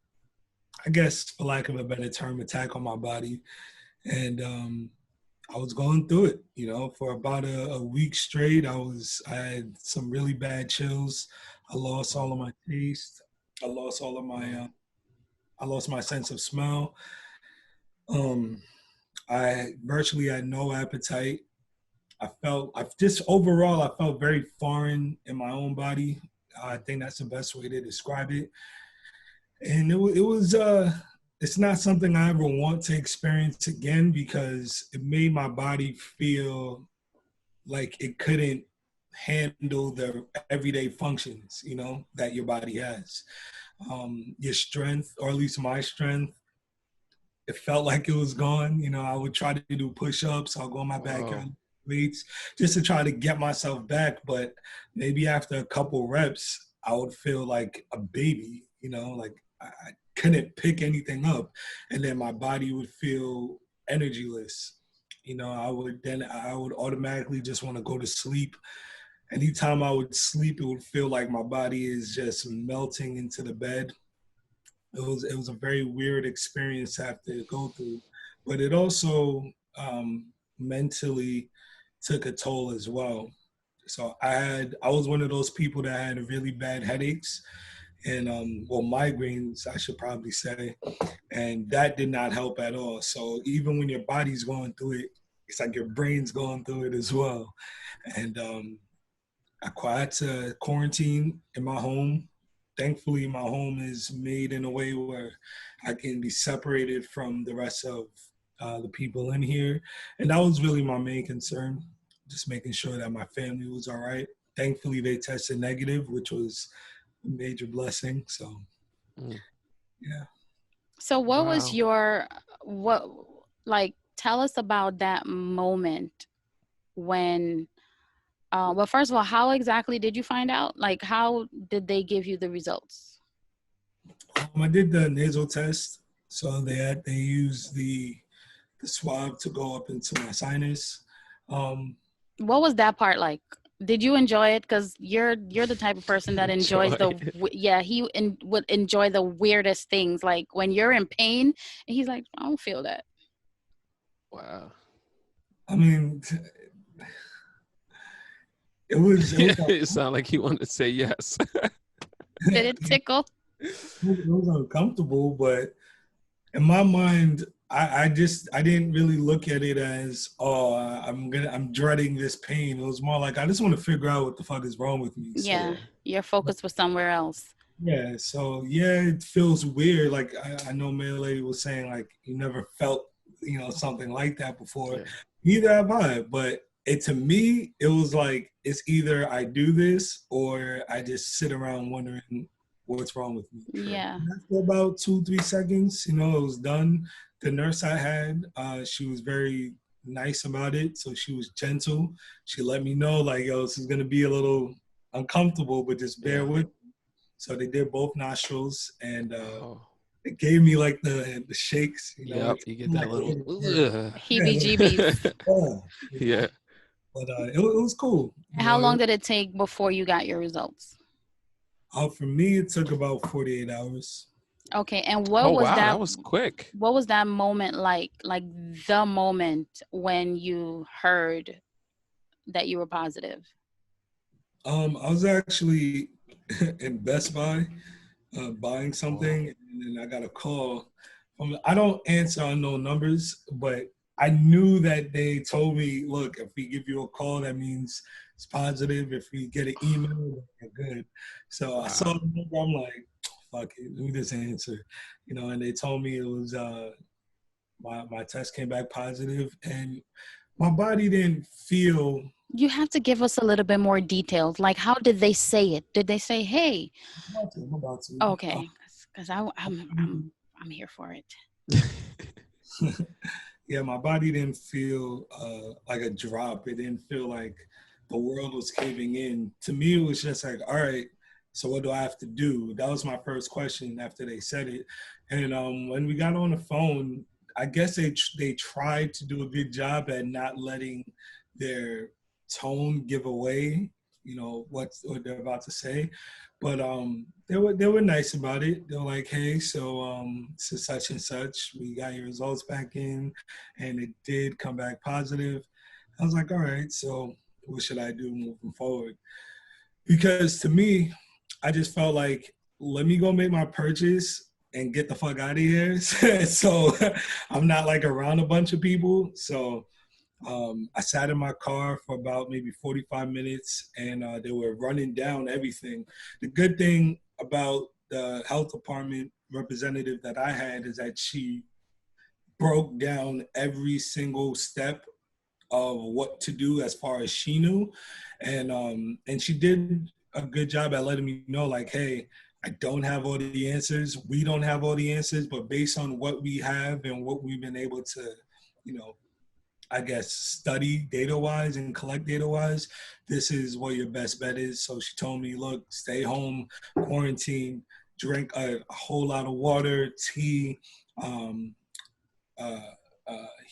I guess, for lack of a better term, attack on my body. And I was going through it, for about a week straight. I had some really bad chills. I lost all of my taste. I lost all of my, Wow. I lost my sense of smell. Um, I virtually had no appetite. Overall, I felt very foreign in my own body. I think that's the best way to describe it. And it's not something I ever want to experience again, because it made my body feel like it couldn't handle the everyday functions, that your body has. Your strength, or at least my strength, it felt like it was gone. I would try to do push-ups. I'll go in my Whoa. backyard, weights, just to try to get myself back. But maybe after a couple reps, I would feel like a baby, like I couldn't pick anything up. And then my body would feel energyless. I would automatically just want to go to sleep. Anytime I would sleep, it would feel like my body is just melting into the bed. It was a very weird experience to have to go through, but it also mentally took a toll as well. So I was one of those people that had really bad headaches, and migraines, I should probably say, and that did not help at all. So even when your body's going through it, it's like your brain's going through it as well. And I had to quarantine in my home. Thankfully, my home is made in a way where I can be separated from the rest of the people in here. And that was really my main concern, just making sure that my family was all right. Thankfully, they tested negative, which was a major blessing. So, Mm. yeah. So what was Wow. your, what, like, tell us about that moment when, well, first of all, how exactly did you find out? Like, how did they give you the results? I did the nasal test. So they used the swab to go up into my sinus. Um, What was that part like? Did you enjoy it? Because you're the type of person that enjoys Joy. yeah, would enjoy the weirdest things, like when you're in pain and he's like, I don't feel that. Wow. I mean, it was It sounded like you wanted to say yes. Did it tickle? it was uncomfortable, but in my mind, I didn't really look at it as, oh, I'm dreading this pain. It was more like, I just want to figure out what the fuck is wrong with me. So Yeah, your focus was somewhere else. yeah, it feels weird. Like I know Mayor Lady was saying, like, you never felt something like that before. Yeah. Neither have I, but to me it was like, it's either I do this or I just sit around wondering what's wrong with me. True. Yeah. After about 2-3 seconds, it was done. The nurse I had, she was very nice about it. So she was gentle. She let me know, like, yo, this is gonna be a little uncomfortable, but just bear Yeah. with me. So they did both nostrils, and Oh. it gave me like the shakes, Yep. like, You get that like little. Ugh. yeah, Heebie-jeebies. Yeah. But it was cool. How long did it take before you got your results? For me, it took about 48 hours. Okay, and Oh wow, that was quick. what was that moment like the moment when you heard that you were positive? I was actually in Best Buy buying Oh. something, and then I got a call I don't answer unknown numbers, but I knew that they told me, look, if we give you a call, that means it's positive. If we get an email, then you're good. So I saw Wow. the number, I'm like, fuck it, let me just answer. And they told me it was my test came back positive, and my body didn't feel. You have to give us a little bit more details. Like, how did they say it? Did they say, "Hey"? I'm about to. Okay, because I'm here for it. yeah, my body didn't feel like a drop. It didn't feel like the world was caving in. To me, it was just like, all right, so what do I have to do? That was my first question after they said it. And when we got on the phone, I guess they tried to do a good job at not letting their tone give away, what they're about to say. But they were nice about it. They were like, hey, so such and such, we got your results back in, and it did come back positive. I was like, all right, so what should I do moving forward? Because to me, I just felt like, let me go make my purchase and get the fuck out of here. So I'm not like around a bunch of people. So I sat in my car for about maybe 45 minutes, and they were running down everything. The good thing about the health department representative that I had is that she broke down every single step of what to do as far as she knew, and she did a good job at letting me know, like, hey, I don't have all the answers. We don't have all the answers, but based on what we have and what we've been able to, you know, I guess, study data-wise and collect data-wise, this is what your best bet is. So she told me, look, stay home, quarantine, drink a whole lot of water, tea, um, uh,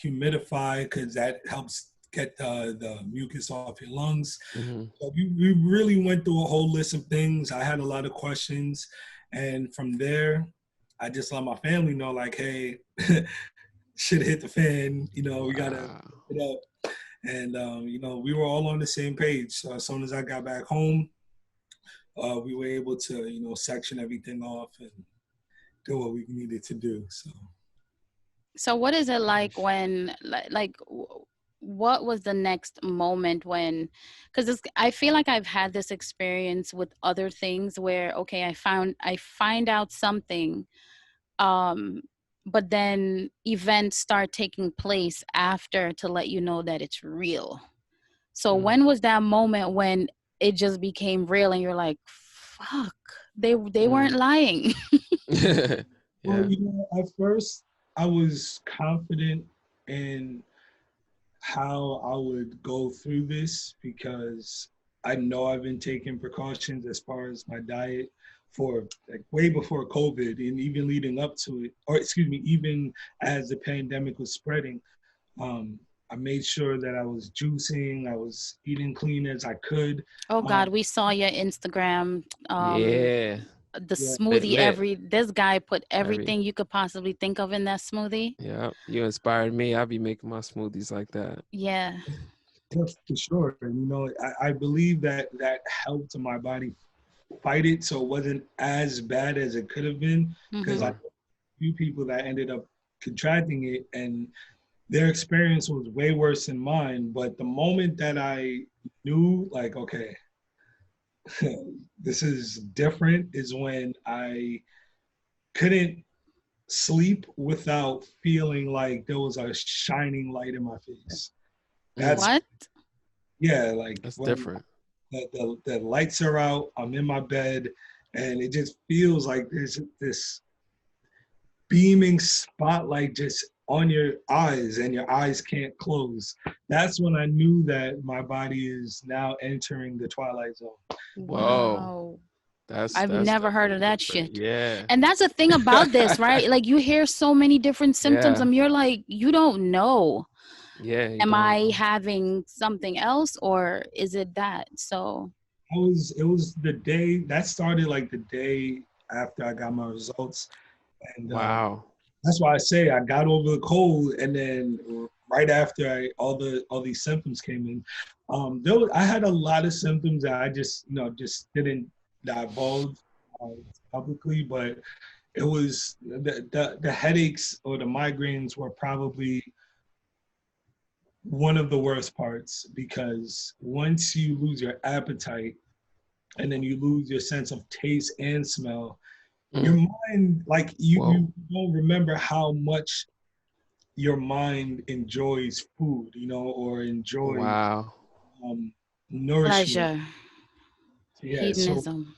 humidify, because that helps get the mucus off your lungs. Mm-hmm. So we really went through a whole list of things. I had a lot of questions. And from there, I just let my family know, like, hey, shit hit the fan, we gotta Wow. it up. And we were all on the same page. So as soon as I got back home, we were able to, section everything off and do what we needed to do. So what is it like when, what was the next moment when, because I feel like I've had this experience with other things where, okay, I find out something, but then events start taking place after to let you know that it's real. So when was that moment when it just became real and you're like, fuck, they weren't lying? Yeah. Well, at first I was confident in how I would go through this because I know I've been taking precautions as far as my diet for like way before COVID and even leading up to it, or excuse me, even as the pandemic was spreading. I made sure that I was juicing, I was eating clean as I could. Oh God, we saw your Instagram. Yeah. The Yeah, smoothie, this guy put Every everything you could possibly think of in that smoothie. Yeah. You inspired me. I'll be making my smoothies like that. Yeah. for sure. And I believe that that helped my body fight it, so it wasn't as bad as it could have been. Because I Sure. know a few people that ended up contracting it, and their experience was way worse than mine. But the moment that I knew, like, okay, this is different, is when I couldn't sleep without feeling like there was a shining light in my face. That's What? yeah, like That's when different. the lights are out, I'm in my bed, and it just feels like there's this beaming spotlight just on your eyes, and your eyes can't close. That's when I knew that my body is now entering the twilight zone. Whoa. Wow. That's I've never heard of definitely that different. shit. Yeah. And that's the thing about this, right? Like you hear so many different symptoms Yeah. and you're like, you don't know. Yeah. You Am don't I know. having something else or is it that? So, It was the day that started, like the day after I got my results, and Wow. that's why I say I got over the cold, and then right after all these symptoms came in, I had a lot of symptoms that I just didn't divulge uh, publicly, but it was the headaches or the migraines were probably one of the worst parts, because once you lose your appetite and then you lose your sense of taste and smell, your Mm. mind, like Whoa. you don't remember how much your mind enjoys food, or enjoys Wow. um, nourishment. pleasure, Yeah, so hedonism.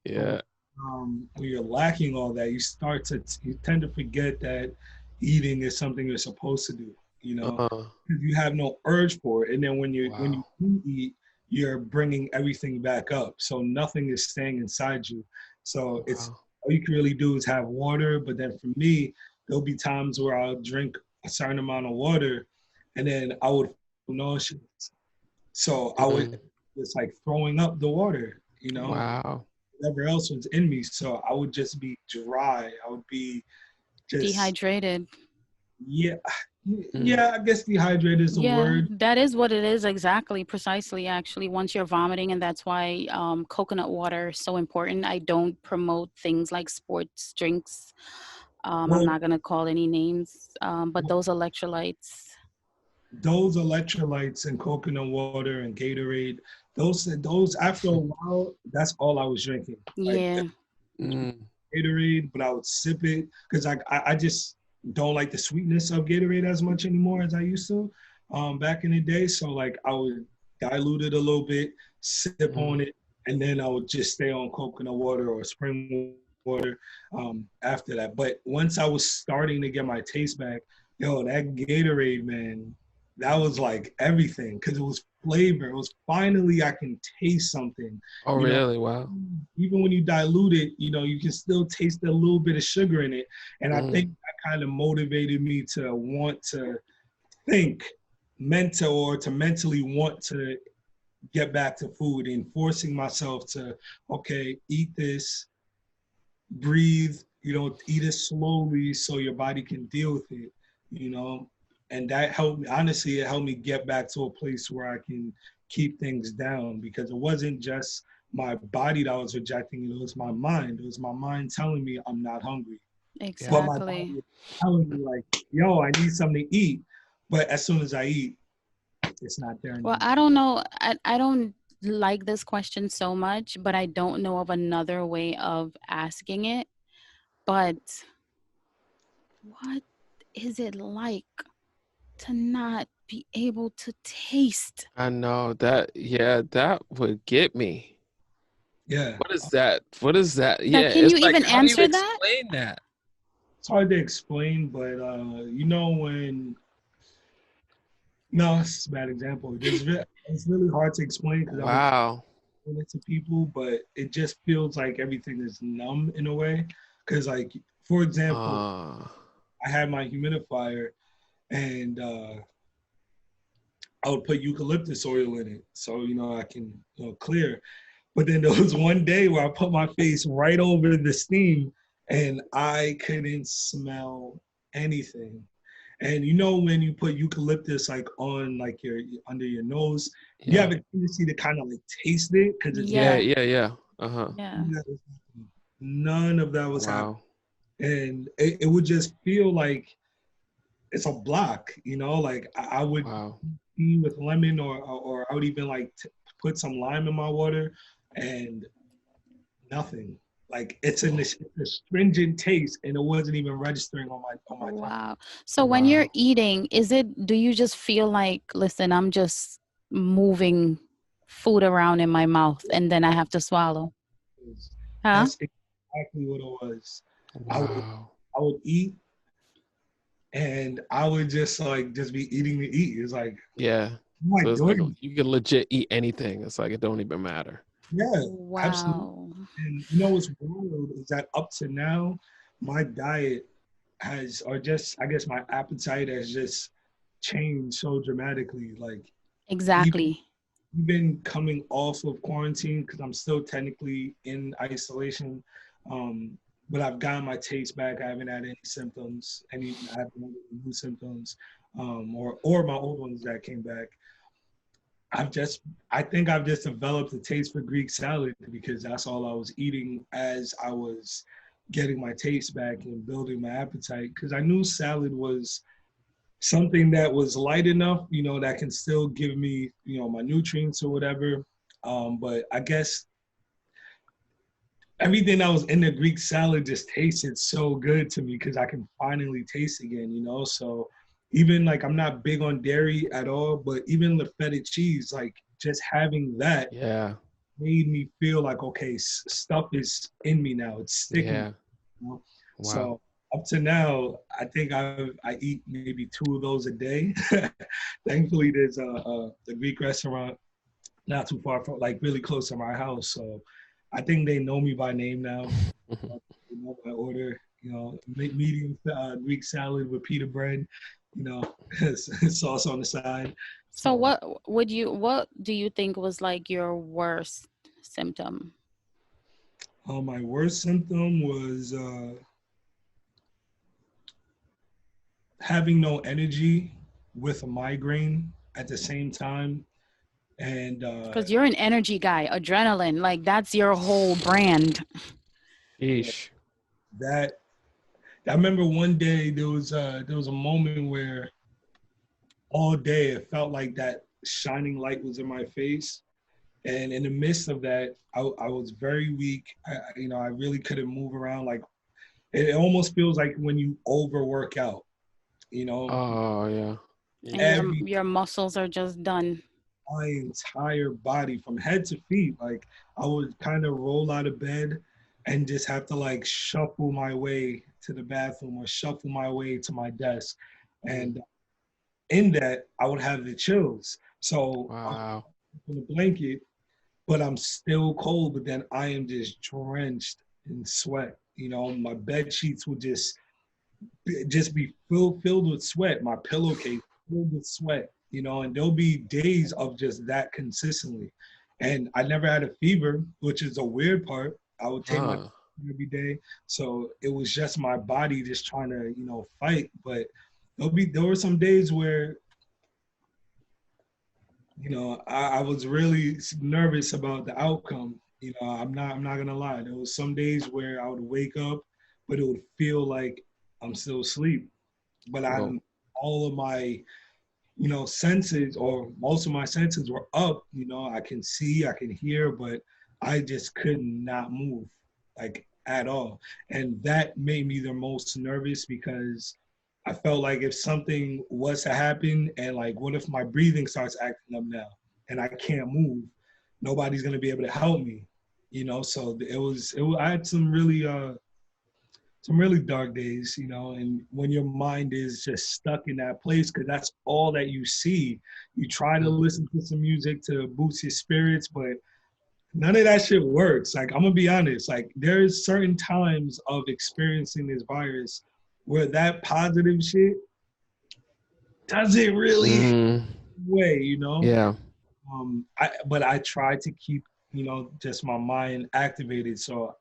Yeah. when you're lacking all that, you tend to forget that eating is something you're supposed to do, you know, Uh-huh. because you have no urge for it. And then when you Wow. do eat, you're bringing everything back up. So nothing is staying inside you. So it's Wow. all you can really do is have water. But then for me, there'll be times where I'll drink a certain amount of water and then I would feel nauseous. So I would Mm. just like throwing up the water, you know, Wow. whatever else was in me. So I would just be dry. I would be just, Dehydrated. yeah, Mm. yeah, I guess dehydrated is the Yeah, word. that is what it is exactly, precisely, actually, once you're vomiting, and that's why coconut water is so important. I don't promote things like sports drinks. I'm Well, not going to call any names, but those electrolytes. those electrolytes and coconut water and Gatorade, those after a while, that's all I was drinking. Like Yeah, Mm. Gatorade, but I would sip it because I just don't like the sweetness of Gatorade as much anymore as I used to back in the day. So like I would dilute it a little bit, sip Mm. on it, and then I would just stay on coconut water or spring water after that. But once I was starting to get my taste back, yo, that Gatorade, man, that was like everything because it was flavor. It was finally I can taste something, Oh, you know, really? Wow. even when you dilute it, you know, you can still taste a little bit of sugar in it. And I think Mm. that kind of motivated me to want to think mental or to mentally want to get back to food and forcing myself to, okay, eat this, breathe, you know, eat it slowly so your body can deal with it, you know. And that helped me, honestly, it helped me get back to a place where I can keep things down because it wasn't just my body that was rejecting it, it was my mind. It was my mind telling me I'm not hungry. But Yeah. my body exactly. was telling me like, yo, I need something to eat. But as soon as I eat, it's not there Well, anymore. I don't know. I don't like this question so much, but I don't know of another way of asking it. But what is it like to not be able to taste? I know that. Yeah, that would get me. Yeah. What is that? What is that? Like, Yeah, can it's you like, even how do you answer that? explain that? It's hard to explain, but you know when no, it's a bad example. It's really hard to explain because I would Wow. explain it to people, but it just feels like everything is numb in a way. Because, like, for example, Uh, I had my humidifier and I would put eucalyptus oil in it, so you know I can clear. But then there was one day where I put my face right over the steam and I couldn't smell anything. And you know when you put eucalyptus like on like your under your nose, you yeah. have a tendency to kind of like taste it because it's Yeah, Yeah, yeah, yeah. Uh-huh. yeah. none of that was happening. Wow. And it would just feel like it's a block, you know, like I would Wow. tea with lemon or I would even like put some lime in my water and nothing. Like it's a stringent taste and it wasn't even registering on my tongue. Wow. So when you're Wow. eating, do you just feel like, listen, I'm just moving food around in my mouth and then I have to swallow? Huh? That's exactly what it was. I would Wow. I would eat and I would just like just be eating to eat. It's like, Yeah. what am So I it's like doing? you can legit eat anything. It's like it don't even matter. Yeah, absolutely. Wow. And you know what's wild is that up to now, my diet has, or just I guess my appetite has just changed so dramatically. Like even Exactly. even coming off of quarantine, because I'm still technically in isolation, but I've gotten my taste back. I haven't had any symptoms, I haven't had any new symptoms, or my old ones that came back. I've just I think I've just developed a taste for Greek salad because that's all I was eating as I was getting my taste back and building my appetite because I knew salad was something that was light enough, you know, that can still give me, you know, my nutrients or whatever. But I guess everything that was in the Greek salad just tasted so good to me because I can finally taste again, you know. So even like I'm not big on dairy at all, but even the feta cheese, like just having that Yeah. made me feel like okay, stuff is in me now. It's sticking. Yeah. You know? Wow. So up to now, I think I eat maybe 2 of those a day. Thankfully, there's a Greek restaurant not too far from, like really close to my house. So I think they know me by name now. They know my order. Medium Greek salad with pita bread. You know, sauce on the side. So So what do you think was like your worst symptom? my worst symptom was having no energy with a migraine at the same time. And Because you're an energy guy, adrenaline, like that's your whole brand. Yeesh. that I remember one day there was a moment where all day it felt like that shining light was in my face, and in the midst of that, I was very weak. I really couldn't move around. Like it almost feels like when you overwork out. You know, Oh yeah. And every your muscles are just done. my entire body from head to feet. Like I would kind of roll out of bed and just have to like shuffle my way to the bathroom or shuffle my way to my desk. And in that, I would have the chills. So I'm Wow. in a blanket, but I'm still cold, but then I am just drenched in sweat. My bed sheets would just be filled with sweat. My pillowcase filled with sweat. And there'll be days of just that consistently. And I never had a fever, which is a weird part. I would take my every day, so it was just my body just trying to fight. But there were some days where I was really nervous about the outcome. I'm not gonna lie. There was some days where I would wake up, but it would feel like I'm still asleep. But Whoa. all of my senses, or most of my senses were up. I can see, I can hear, but I just could not move, like at all. And that made me the most nervous because I felt like if something was to happen, and like, what if my breathing starts acting up now and I can't move? Nobody's gonna be able to help me. So I had some really dark days, and when your mind is just stuck in that place, because that's all that you see. You try to listen to some music to boost your spirits, but none of that shit works. Like, I'm gonna be honest, like there's certain times of experiencing this virus where that positive shit doesn't really way. Yeah. But I try to keep, just my mind activated. So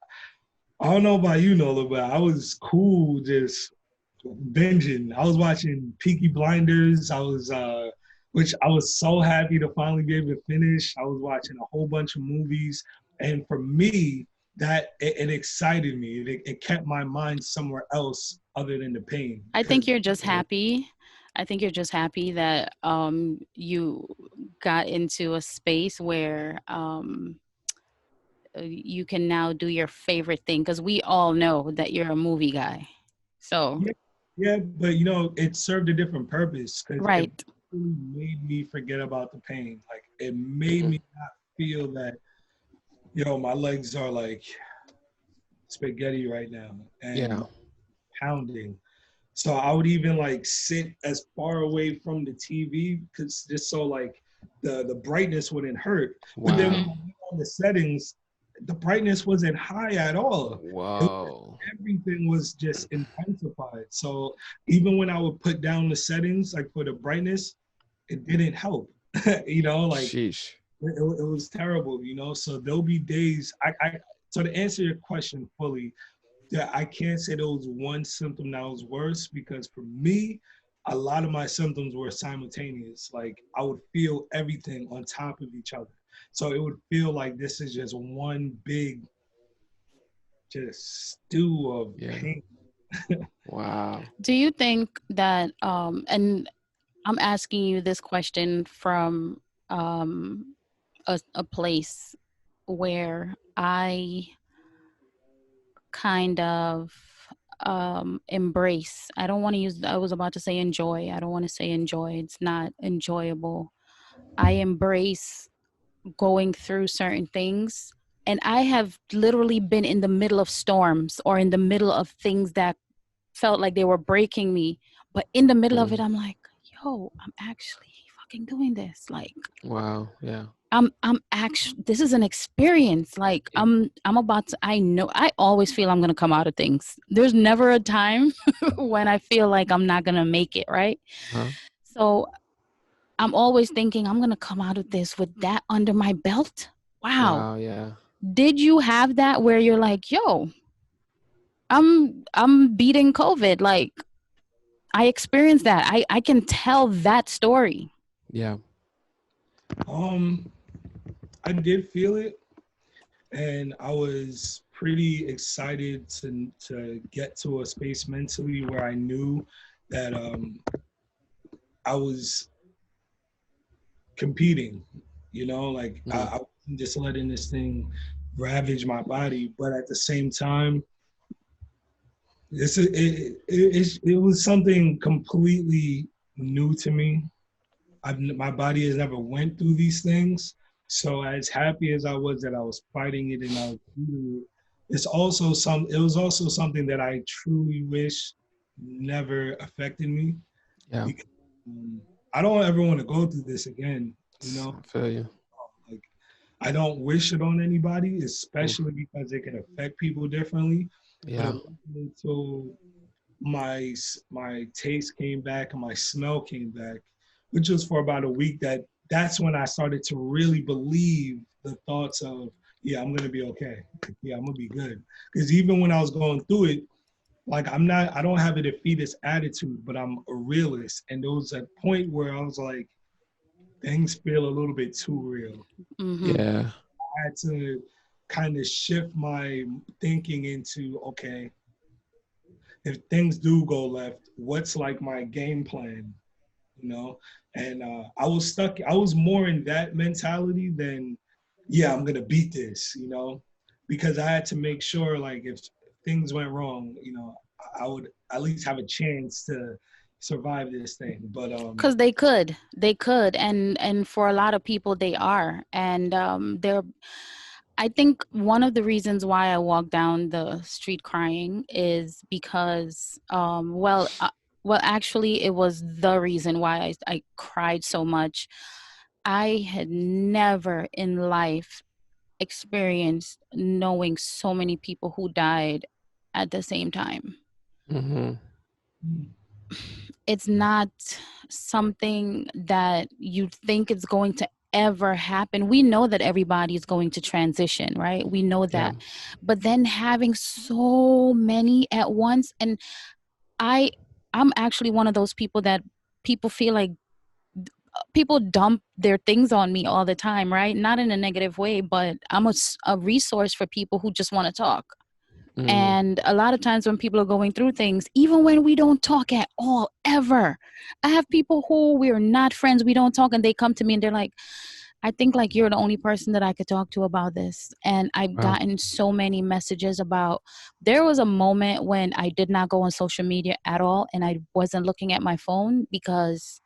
I don't know about you, Nola, but I was cool just binging. I was watching Peaky Blinders. Which I was so happy to finally be able to finish. I was watching a whole bunch of movies, and for me, that it excited me. It kept my mind somewhere else other than the pain. I think you're just happy. I think you're just happy that you got into a space where you can now do your favorite thing, because we all know that you're a movie guy. So Yeah, but it served a different purpose because it right. really made me forget about the pain. Like it made me not feel that my legs are like spaghetti right now and Yeah. my pounding. So I would even like sit as far away from the TV, because just so like the brightness wouldn't hurt. But then when Wow. I went on the settings, the brightness wasn't high at all. Whoa. Everything was just intensified. So even when I would put down the settings, like for the brightness, it didn't help. Like Sheesh. it was terrible. So there'll be days. So to answer your question fully, yeah, I can't say there was one symptom that was worse, because for me, a lot of my symptoms were simultaneous. Like I would feel everything on top of each other. So it would feel like this is just one big just stew of pain. Wow. Do you think that and I'm asking you this question from a place where I kind of embrace. I don't want to use, I was about to say enjoy. I don't want to say enjoy. It's not enjoyable. I embrace going through certain things. And I have literally been in the middle of storms or in the middle of things that felt like they were breaking me. But in the middle of it, I'm like, yo, I'm actually fucking doing this. Like, Wow. Yeah. I'm actually, this is an experience. Like, I'm about to, I know, I always feel I'm gonna come out of things. There's never a time when I feel like I'm not gonna make it, right? Huh? So I'm always thinking I'm gonna come out of this with that under my belt. Wow. Wow. Yeah. Did you have that where you're like, yo, I'm beating COVID? Like, I experienced that. I can tell that story. Yeah. I did feel it, and I was pretty excited to get to a space mentally where I knew that I was competing. You know, like I wasn't just letting this thing ravage my body, but at the same time, it was something completely new to me. My body has never went through these things. So as happy as I was that I was fighting it and I was beating it, it was also something that I truly wish never affected me. Yeah. Because I don't ever want to go through this again, you know? I feel you. Like I don't wish it on anybody, especially because it can affect people differently. But Yeah. it wasn't until my taste came back and my smell came back, which was for about a week, that's when I started to really believe the thoughts of, yeah, I'm gonna be okay. Yeah, I'm gonna be good. Because even when I was going through it, like I don't have a defeatist attitude, but I'm a realist. And there was a point where I was like, things feel a little bit too real. Mm-hmm. Yeah. I had to kind of shift my thinking into, okay, if things do go left, what's like my game plan, you know? And I was stuck. I was more in that mentality than, yeah, I'm gonna beat this, you know, because I had to make sure, like, if things went wrong, you know, I would at least have a chance to survive this thing. But Because they could, and for a lot of people, they are, and they're. I think one of the reasons why I walk down the street crying is because, well, actually, it was the reason why I cried so much. I had never in life experienced knowing so many people who died at the same time. Mm-hmm. It's not something that you think is going to ever happen. We know that everybody is going to transition, right? We know Yeah. that. But then having so many at once, and I I'm actually one of those people that people feel like people dump their things on me all the time, right? Not in a negative way, but I'm a resource for people who just want to talk. And a lot of times when people are going through things, even when we don't talk at all, ever, I have people who we're not friends, we don't talk, and they come to me and they're like, I think like you're the only person that I could talk to about this. And I've Wow. gotten so many messages about, there was a moment when I did not go on social media at all and I wasn't looking at my phone because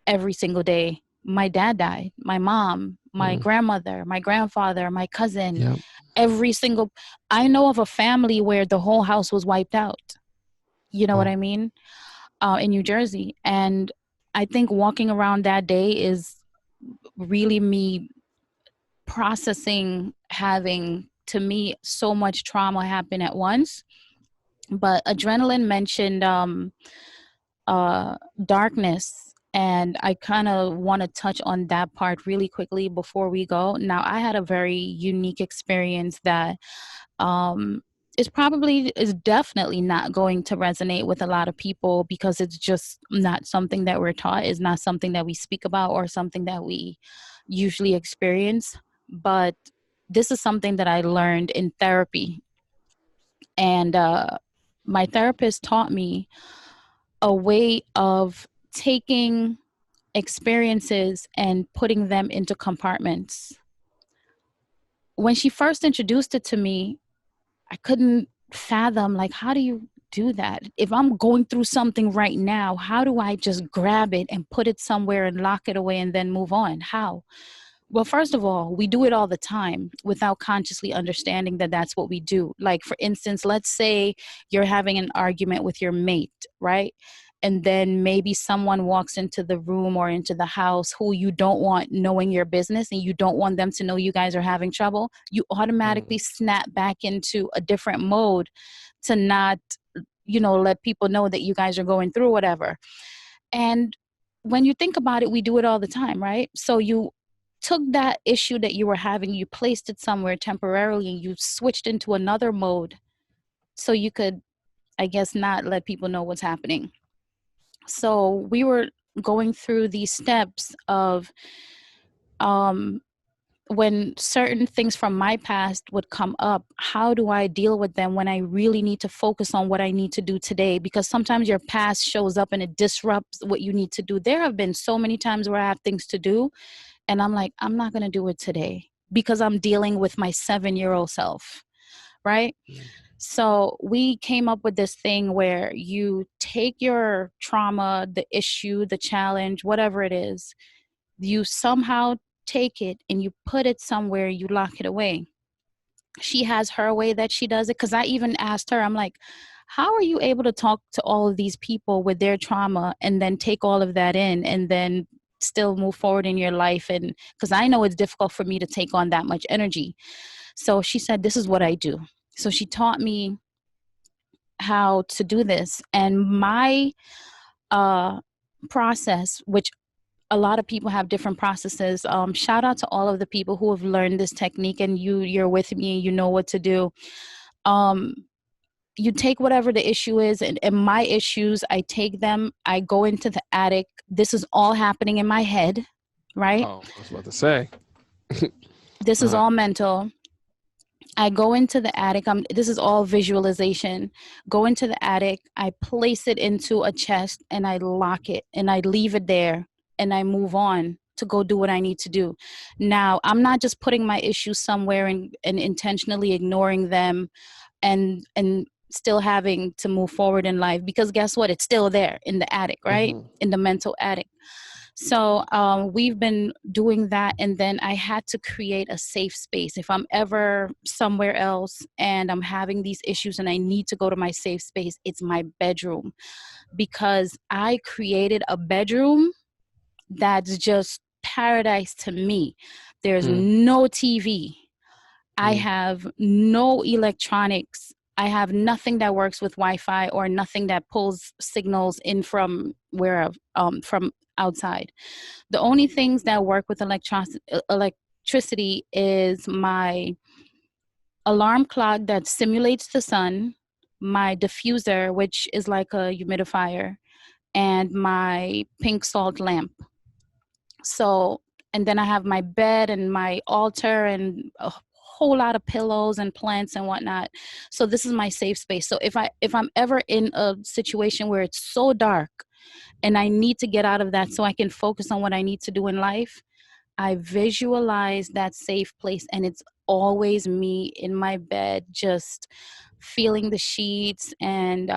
every single day my dad died, my mom, my grandmother, my grandfather, my cousin, Yeah. every single, I know of a family where the whole house was wiped out, you know what Oh. I mean, in New Jersey. And I think walking around that day is really me processing having, to me, so much trauma happen at once. But Adrenaline mentioned darkness, and I kind of want to touch on that part really quickly before we go. Now, I had a very unique experience that um, is definitely not going to resonate with a lot of people because it's just not something that we're taught, is not something that we speak about or something that we usually experience. But this is something that I learned in therapy, and my therapist taught me a way of taking experiences and putting them into compartments. When she first introduced it to me, I couldn't fathom, like, how do you do that? If I'm going through something right now, how do I just grab it and put it somewhere and lock it away and then move on? How? Well, first of all, we do it all the time without consciously understanding that that's what we do. Like, for instance, let's say you're having an argument with your mate, right? And then maybe someone walks into the room or into the house who you don't want knowing your business, and you don't want them to know you guys are having trouble. You automatically snap back into a different mode to not, let people know that you guys are going through whatever. And when you think about it, we do it all the time, right? So you took that issue that you were having, you placed it somewhere temporarily, and you switched into another mode so you could, I guess, not let people know what's happening. So we were going through these steps of when certain things from my past would come up, how do I deal with them when I really need to focus on what I need to do today? Because sometimes your past shows up and it disrupts what you need to do. There have been so many times where I have things to do and I'm like, I'm not going to do it today because I'm dealing with my 7-year-old self, right? So we came up with this thing where you take your trauma, the issue, the challenge, whatever it is, you somehow take it and you put it somewhere, you lock it away. She has her way that she does it, because I even asked her, I'm like, how are you able to talk to all of these people with their trauma and then take all of that in and then still move forward in your life? And because I know it's difficult for me to take on that much energy. So she said, this is what I do. So she taught me how to do this. And my process, which a lot of people have different processes. Shout out to all of the people who have learned this technique, and you're with me and you know what to do. You take whatever the issue is, and my issues, I take them, I go into the attic. This is all happening in my head, right? Oh, I was about to say. This is all mental. I go into the attic. This is all visualization. Go into the attic. I place it into a chest and I lock it and I leave it there and I move on to go do what I need to do. Now, I'm not just putting my issues somewhere and intentionally ignoring them and still having to move forward in life, because guess what? It's still there in the attic, right? In the mental attic. So we've been doing that, and then I had to create a safe space. If I'm ever somewhere else and I'm having these issues and I need to go to my safe space, it's my bedroom, because I created a bedroom that's just paradise to me. There's no TV. I have no electronics. I have nothing that works with Wi-Fi or nothing that pulls signals in from from outside. The only things that work with electricity is my alarm clock that simulates the sun, my diffuser, which is like a humidifier, and my pink salt lamp. So, and then I have my bed and my altar and a whole lot of pillows and plants and whatnot. So this is my safe space. So if I'm ever in a situation where it's so dark and I need to get out of that so I can focus on what I need to do in life, I visualize that safe place, and it's always me in my bed, just feeling the sheets and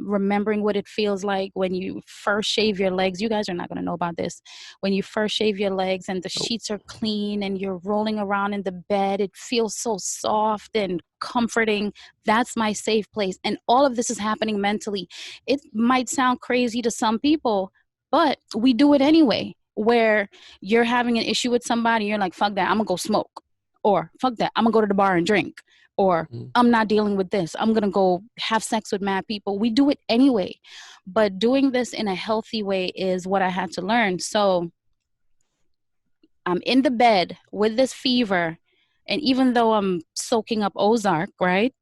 remembering what it feels like when you first shave your legs. You guys are not going to know about this. When you first shave your legs and the sheets are clean and you're rolling around in the bed, it feels so soft and comforting. That's my safe place. And all of this is happening mentally. It might sound crazy to some people, but we do it anyway. Where you're having an issue with somebody, you're like, fuck that, I'm gonna go smoke. Or fuck that, I'm gonna go to the bar and drink. Or I'm not dealing with this, I'm gonna go have sex with mad people. We do it anyway. But doing this in a healthy way is what I had to learn. So I'm in the bed with this fever, and even though I'm soaking up Ozark, right?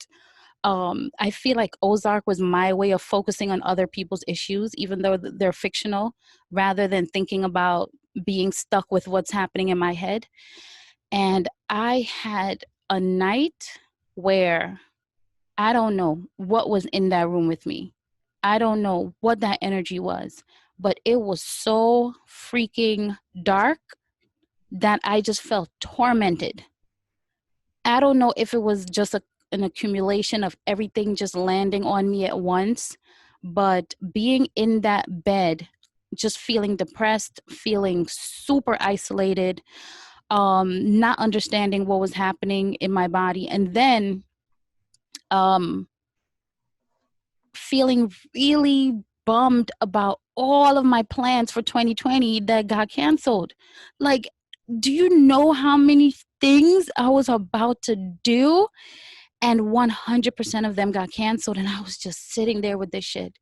I feel like Ozark was my way of focusing on other people's issues, even though they're fictional, rather than thinking about being stuck with what's happening in my head. And I had a night where I don't know what was in that room with me. I don't know what that energy was, but it was so freaking dark that I just felt tormented. I don't know if it was just an accumulation of everything just landing on me at once, but being in that bed, just feeling depressed, feeling super isolated, not understanding what was happening in my body, and then feeling really bummed about all of my plans for 2020 that got canceled. Like, do you know how many things I was about to do? And 100% of them got canceled. And I was just sitting there with this shit.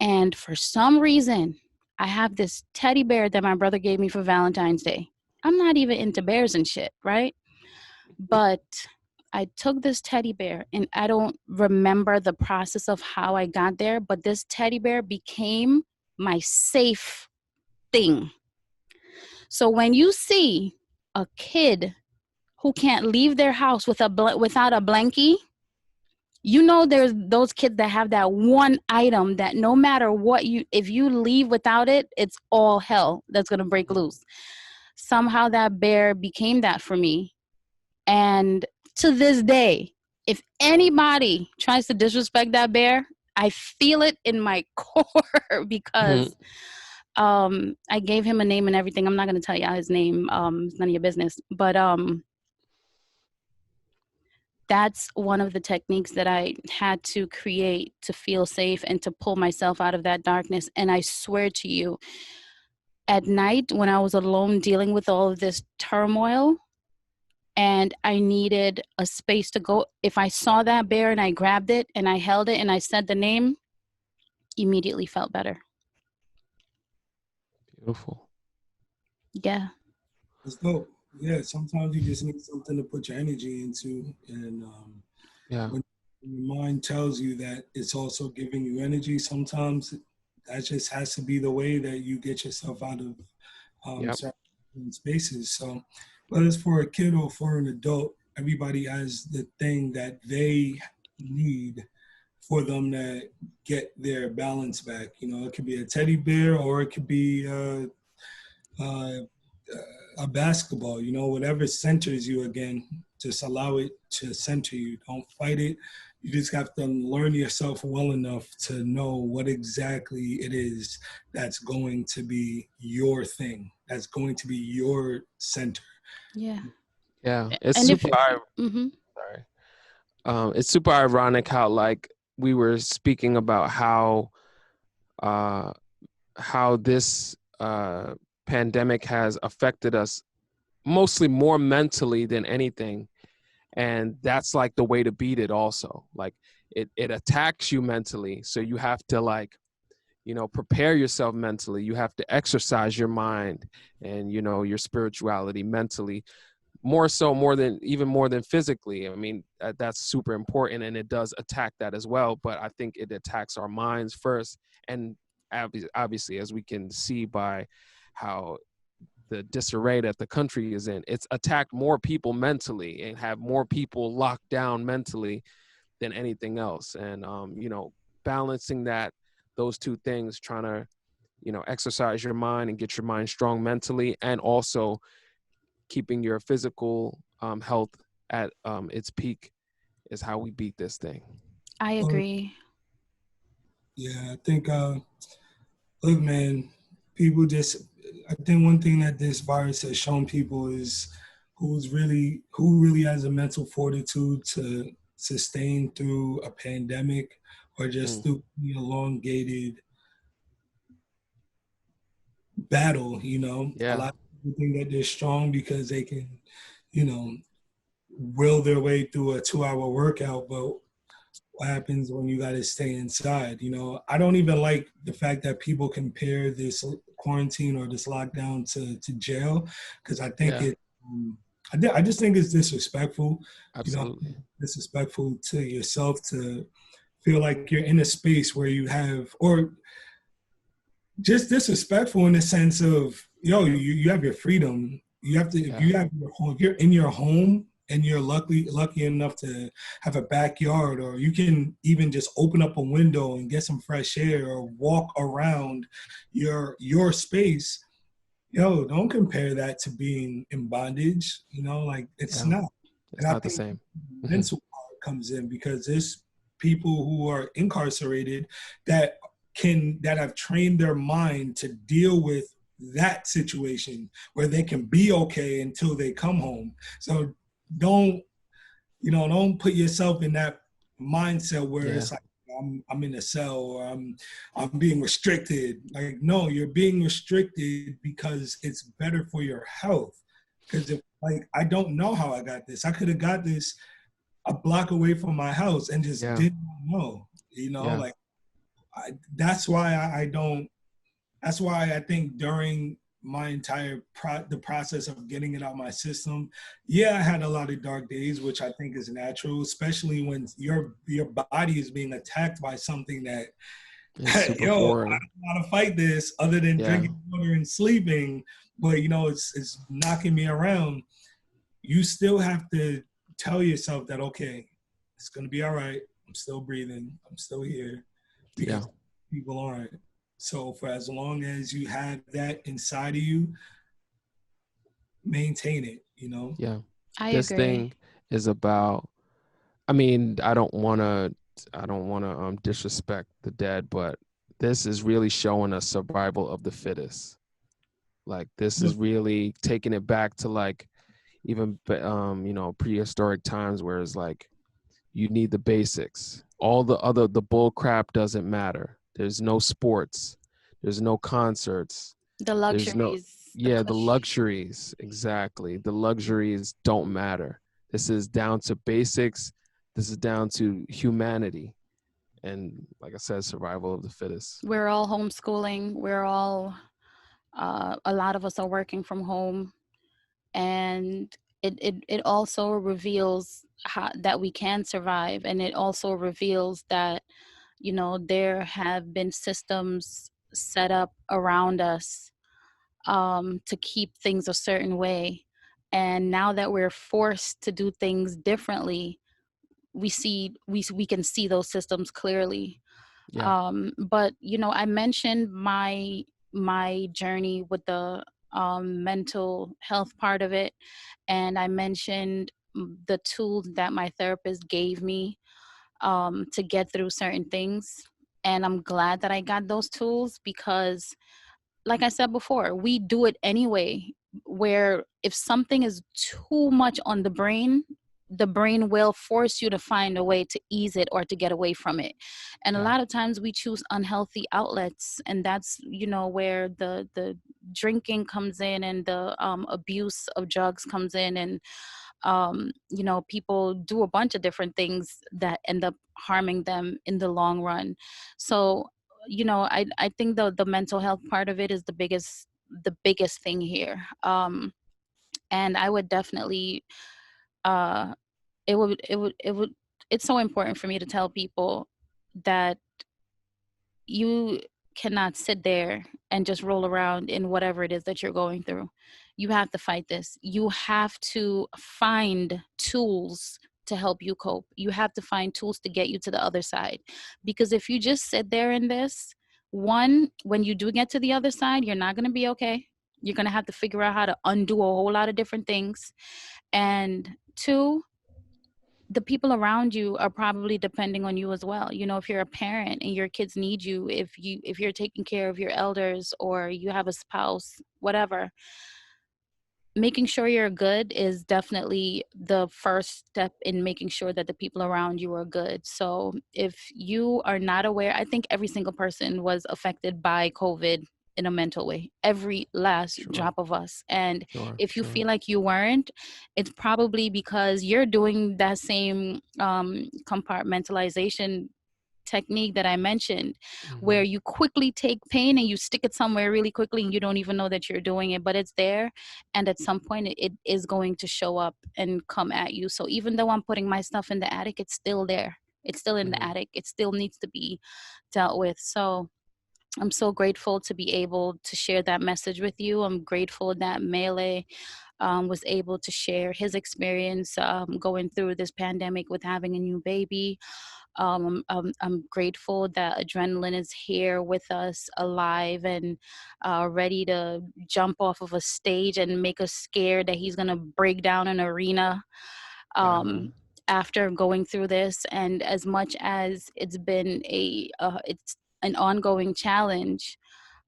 And for some reason, I have this teddy bear that my brother gave me for Valentine's Day. I'm not even into bears and shit, right? But I took this teddy bear, and I don't remember the process of how I got there, but this teddy bear became my safe thing. So when you see a kid who can't leave their house with without a blankie, you know there's those kids that have that one item that no matter what, if you leave without it, it's all hell that's going to break loose. Somehow that bear became that for me. And to this day, if anybody tries to disrespect that bear, I feel it in my core because I gave him a name and everything. I'm not going to tell you his name. It's none of your business. But that's one of the techniques that I had to create to feel safe and to pull myself out of that darkness. And I swear to you, at night when I was alone dealing with all of this turmoil and I needed a space to go, if I saw that bear and I grabbed it and I held it and I said the name, immediately felt better. Beautiful. Yeah. It's dope. Yeah, sometimes you just need something to put your energy into, and when your mind tells you that it's also giving you energy, sometimes that just has to be the way that you get yourself out of certain spaces. So, whether it's for a kid or for an adult, everybody has the thing that they need for them to get their balance back. You know, it could be a teddy bear or it could be a basketball, you know, whatever centers you again, just allow it to center you. Don't fight it. You just have to learn yourself well enough to know what exactly it is that's going to be your thing, that's going to be your center. Yeah. Yeah. It's And super, sorry. it's super ironic how, like, we were speaking about how this pandemic has affected us mostly more mentally than anything, and that's like the way to beat it also. Like, it attacks you mentally, so you have to, like, you know, prepare yourself mentally. You have to exercise your mind and, you know, your spirituality mentally, more than physically. I mean, that's super important, and it does attack that as well, but I think it attacks our minds first. And obviously, as we can see by how the disarray that the country is in, it's attacked more people mentally and have more people locked down mentally than anything else. And you know, balancing those two things, trying to, you know, exercise your mind and get your mind strong mentally, and also keeping your physical health at its peak, is how we beat this thing. I agree. Yeah, I think, look, man, people just, I think one thing that this virus has shown people is who really has a mental fortitude to sustain through a pandemic or just through the elongated battle. You know, a lot of people think that they're strong because they can, you know, will their way through a 2-hour workout, but what happens when you got to stay inside? You know, I don't even like the fact that people compare this quarantine or this lockdown to jail, because I think I just think it's disrespectful. Absolutely. You know, disrespectful to yourself to feel like you're in a space where you have, or just disrespectful in the sense of, yo, you have your freedom. You have to, if you have your home, if you're in your home and you're lucky enough to have a backyard, or you can even just open up a window and get some fresh air or walk around your space, yo, don't compare that to being in bondage. You know, like it's not. It's not the same. Mental part comes in because there's people who are incarcerated that have trained their mind to deal with that situation where they can be okay until they come home. So don't, don't put yourself in that mindset where Yeah. it's like I'm in a cell or I'm being restricted. Like, no, you're being restricted because it's better for your health. Because if, like, I don't know how I got this. I could have got this a block away from my house and just Yeah. didn't know. Yeah. Like that's why I don't. That's why I think during my entire the process of getting it out my system, yeah, I had a lot of dark days, which I think is natural, especially when your body is being attacked by something that, It's super yo, I foreign. don't know how to fight this other than Yeah. drinking water and sleeping, but it's knocking me around. You still have to tell yourself that, okay, it's gonna be all right. I'm still breathing. I'm still here, Yeah. because people aren't. So for as long as you have that inside of you, maintain it. Yeah. I This agree. thing is about, I mean, I don't want to disrespect the dead, but this is really showing us survival of the fittest. Like, this is really taking it back to, like, even prehistoric times, where it's like you need the basics. All the bull crap doesn't matter. There's no sports. There's no concerts. The There's no, luxuries, the yeah, the luxuries. Exactly. The luxuries don't matter. This is down to basics. This is down to humanity. And like I said, survival of the fittest. We're all homeschooling. We're all, a lot of us are working from home. And it also reveals that we can survive. And it also reveals that, there have been systems set up around us, to keep things a certain way. And now that we're forced to do things differently, we can see those systems clearly. Yeah. But I mentioned my journey with the mental health part of it, and I mentioned the tools that my therapist gave me, to get through certain things. And I'm glad that I got those tools, because like I said before, we do it anyway, where if something is too much on the brain will force you to find a way to ease it or to get away from it. And a Yeah. lot of times we choose unhealthy outlets, and that's, where the drinking comes in, and the abuse of drugs comes in, and people do a bunch of different things that end up harming them in the long run. So I think the mental health part of it is the biggest thing here. And I would definitely, uh it would it's so important for me to tell people that you cannot sit there and just roll around in whatever it is that you're going through. You have to fight this. You have to find tools to help you cope. You have to find tools to get you to the other side. Because if you just sit there in this, one, when you do get to the other side, you're not going to be okay. You're going to have to figure out how to undo a whole lot of different things. And two, the people around you are probably depending on you as well. If you're a parent and your kids need you, if you're taking care of your elders, or you have a spouse, whatever, making sure you're good is definitely the first step in making sure that the people around you are good. So if you are not aware, I think every single person was affected by COVID in a mental way, every last Sure. drop of us. And Sure. if you Sure. feel like you weren't, it's probably because you're doing that same compartmentalization technique that I mentioned, where Hmm. you quickly take pain and you stick it somewhere really quickly, and you don't even know that you're doing it, but it's there. And at some point it is going to show up and come at you. So even though I'm putting my stuff in the attic, it's still there. It's still in the Hmm. attic. It still needs to be dealt with. So I'm so grateful to be able to share that message with you. I'm grateful that Mele was able to share his experience going through this pandemic with having a new baby. I'm grateful that Adrenaline is here with us, alive and ready to jump off of a stage and make us scared that he's going to break down an arena, Yeah, um, man. after going through this. And as much as it's been it's an ongoing challenge,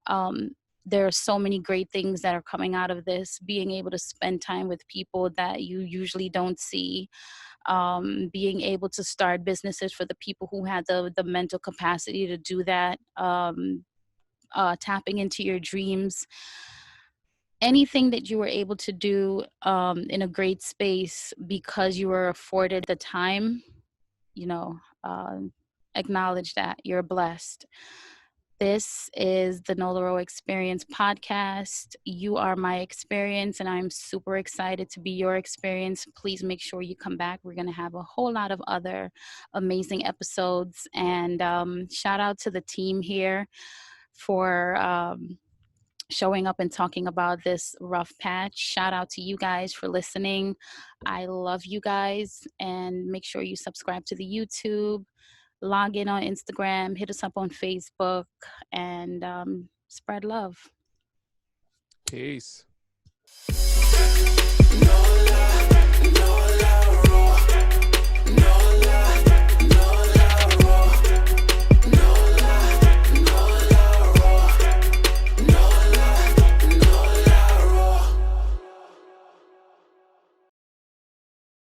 um, there are so many great things that are coming out of this. Being able to spend time with people that you usually don't see, being able to start businesses for the people who had the mental capacity to do that, tapping into your dreams. Anything that you were able to do in a great space because you were afforded the time, you know, acknowledge that you're blessed. This is the Nola Experience podcast. You are my experience, and I'm super excited to be your experience. Please make sure you come back. We're going to have a whole lot of other amazing episodes. And shout out to the team here for showing up and talking about this rough patch. Shout out to you guys for listening. I love you guys, and make sure you subscribe to the YouTube, log in on Instagram, hit us up on Facebook, and spread love. Peace.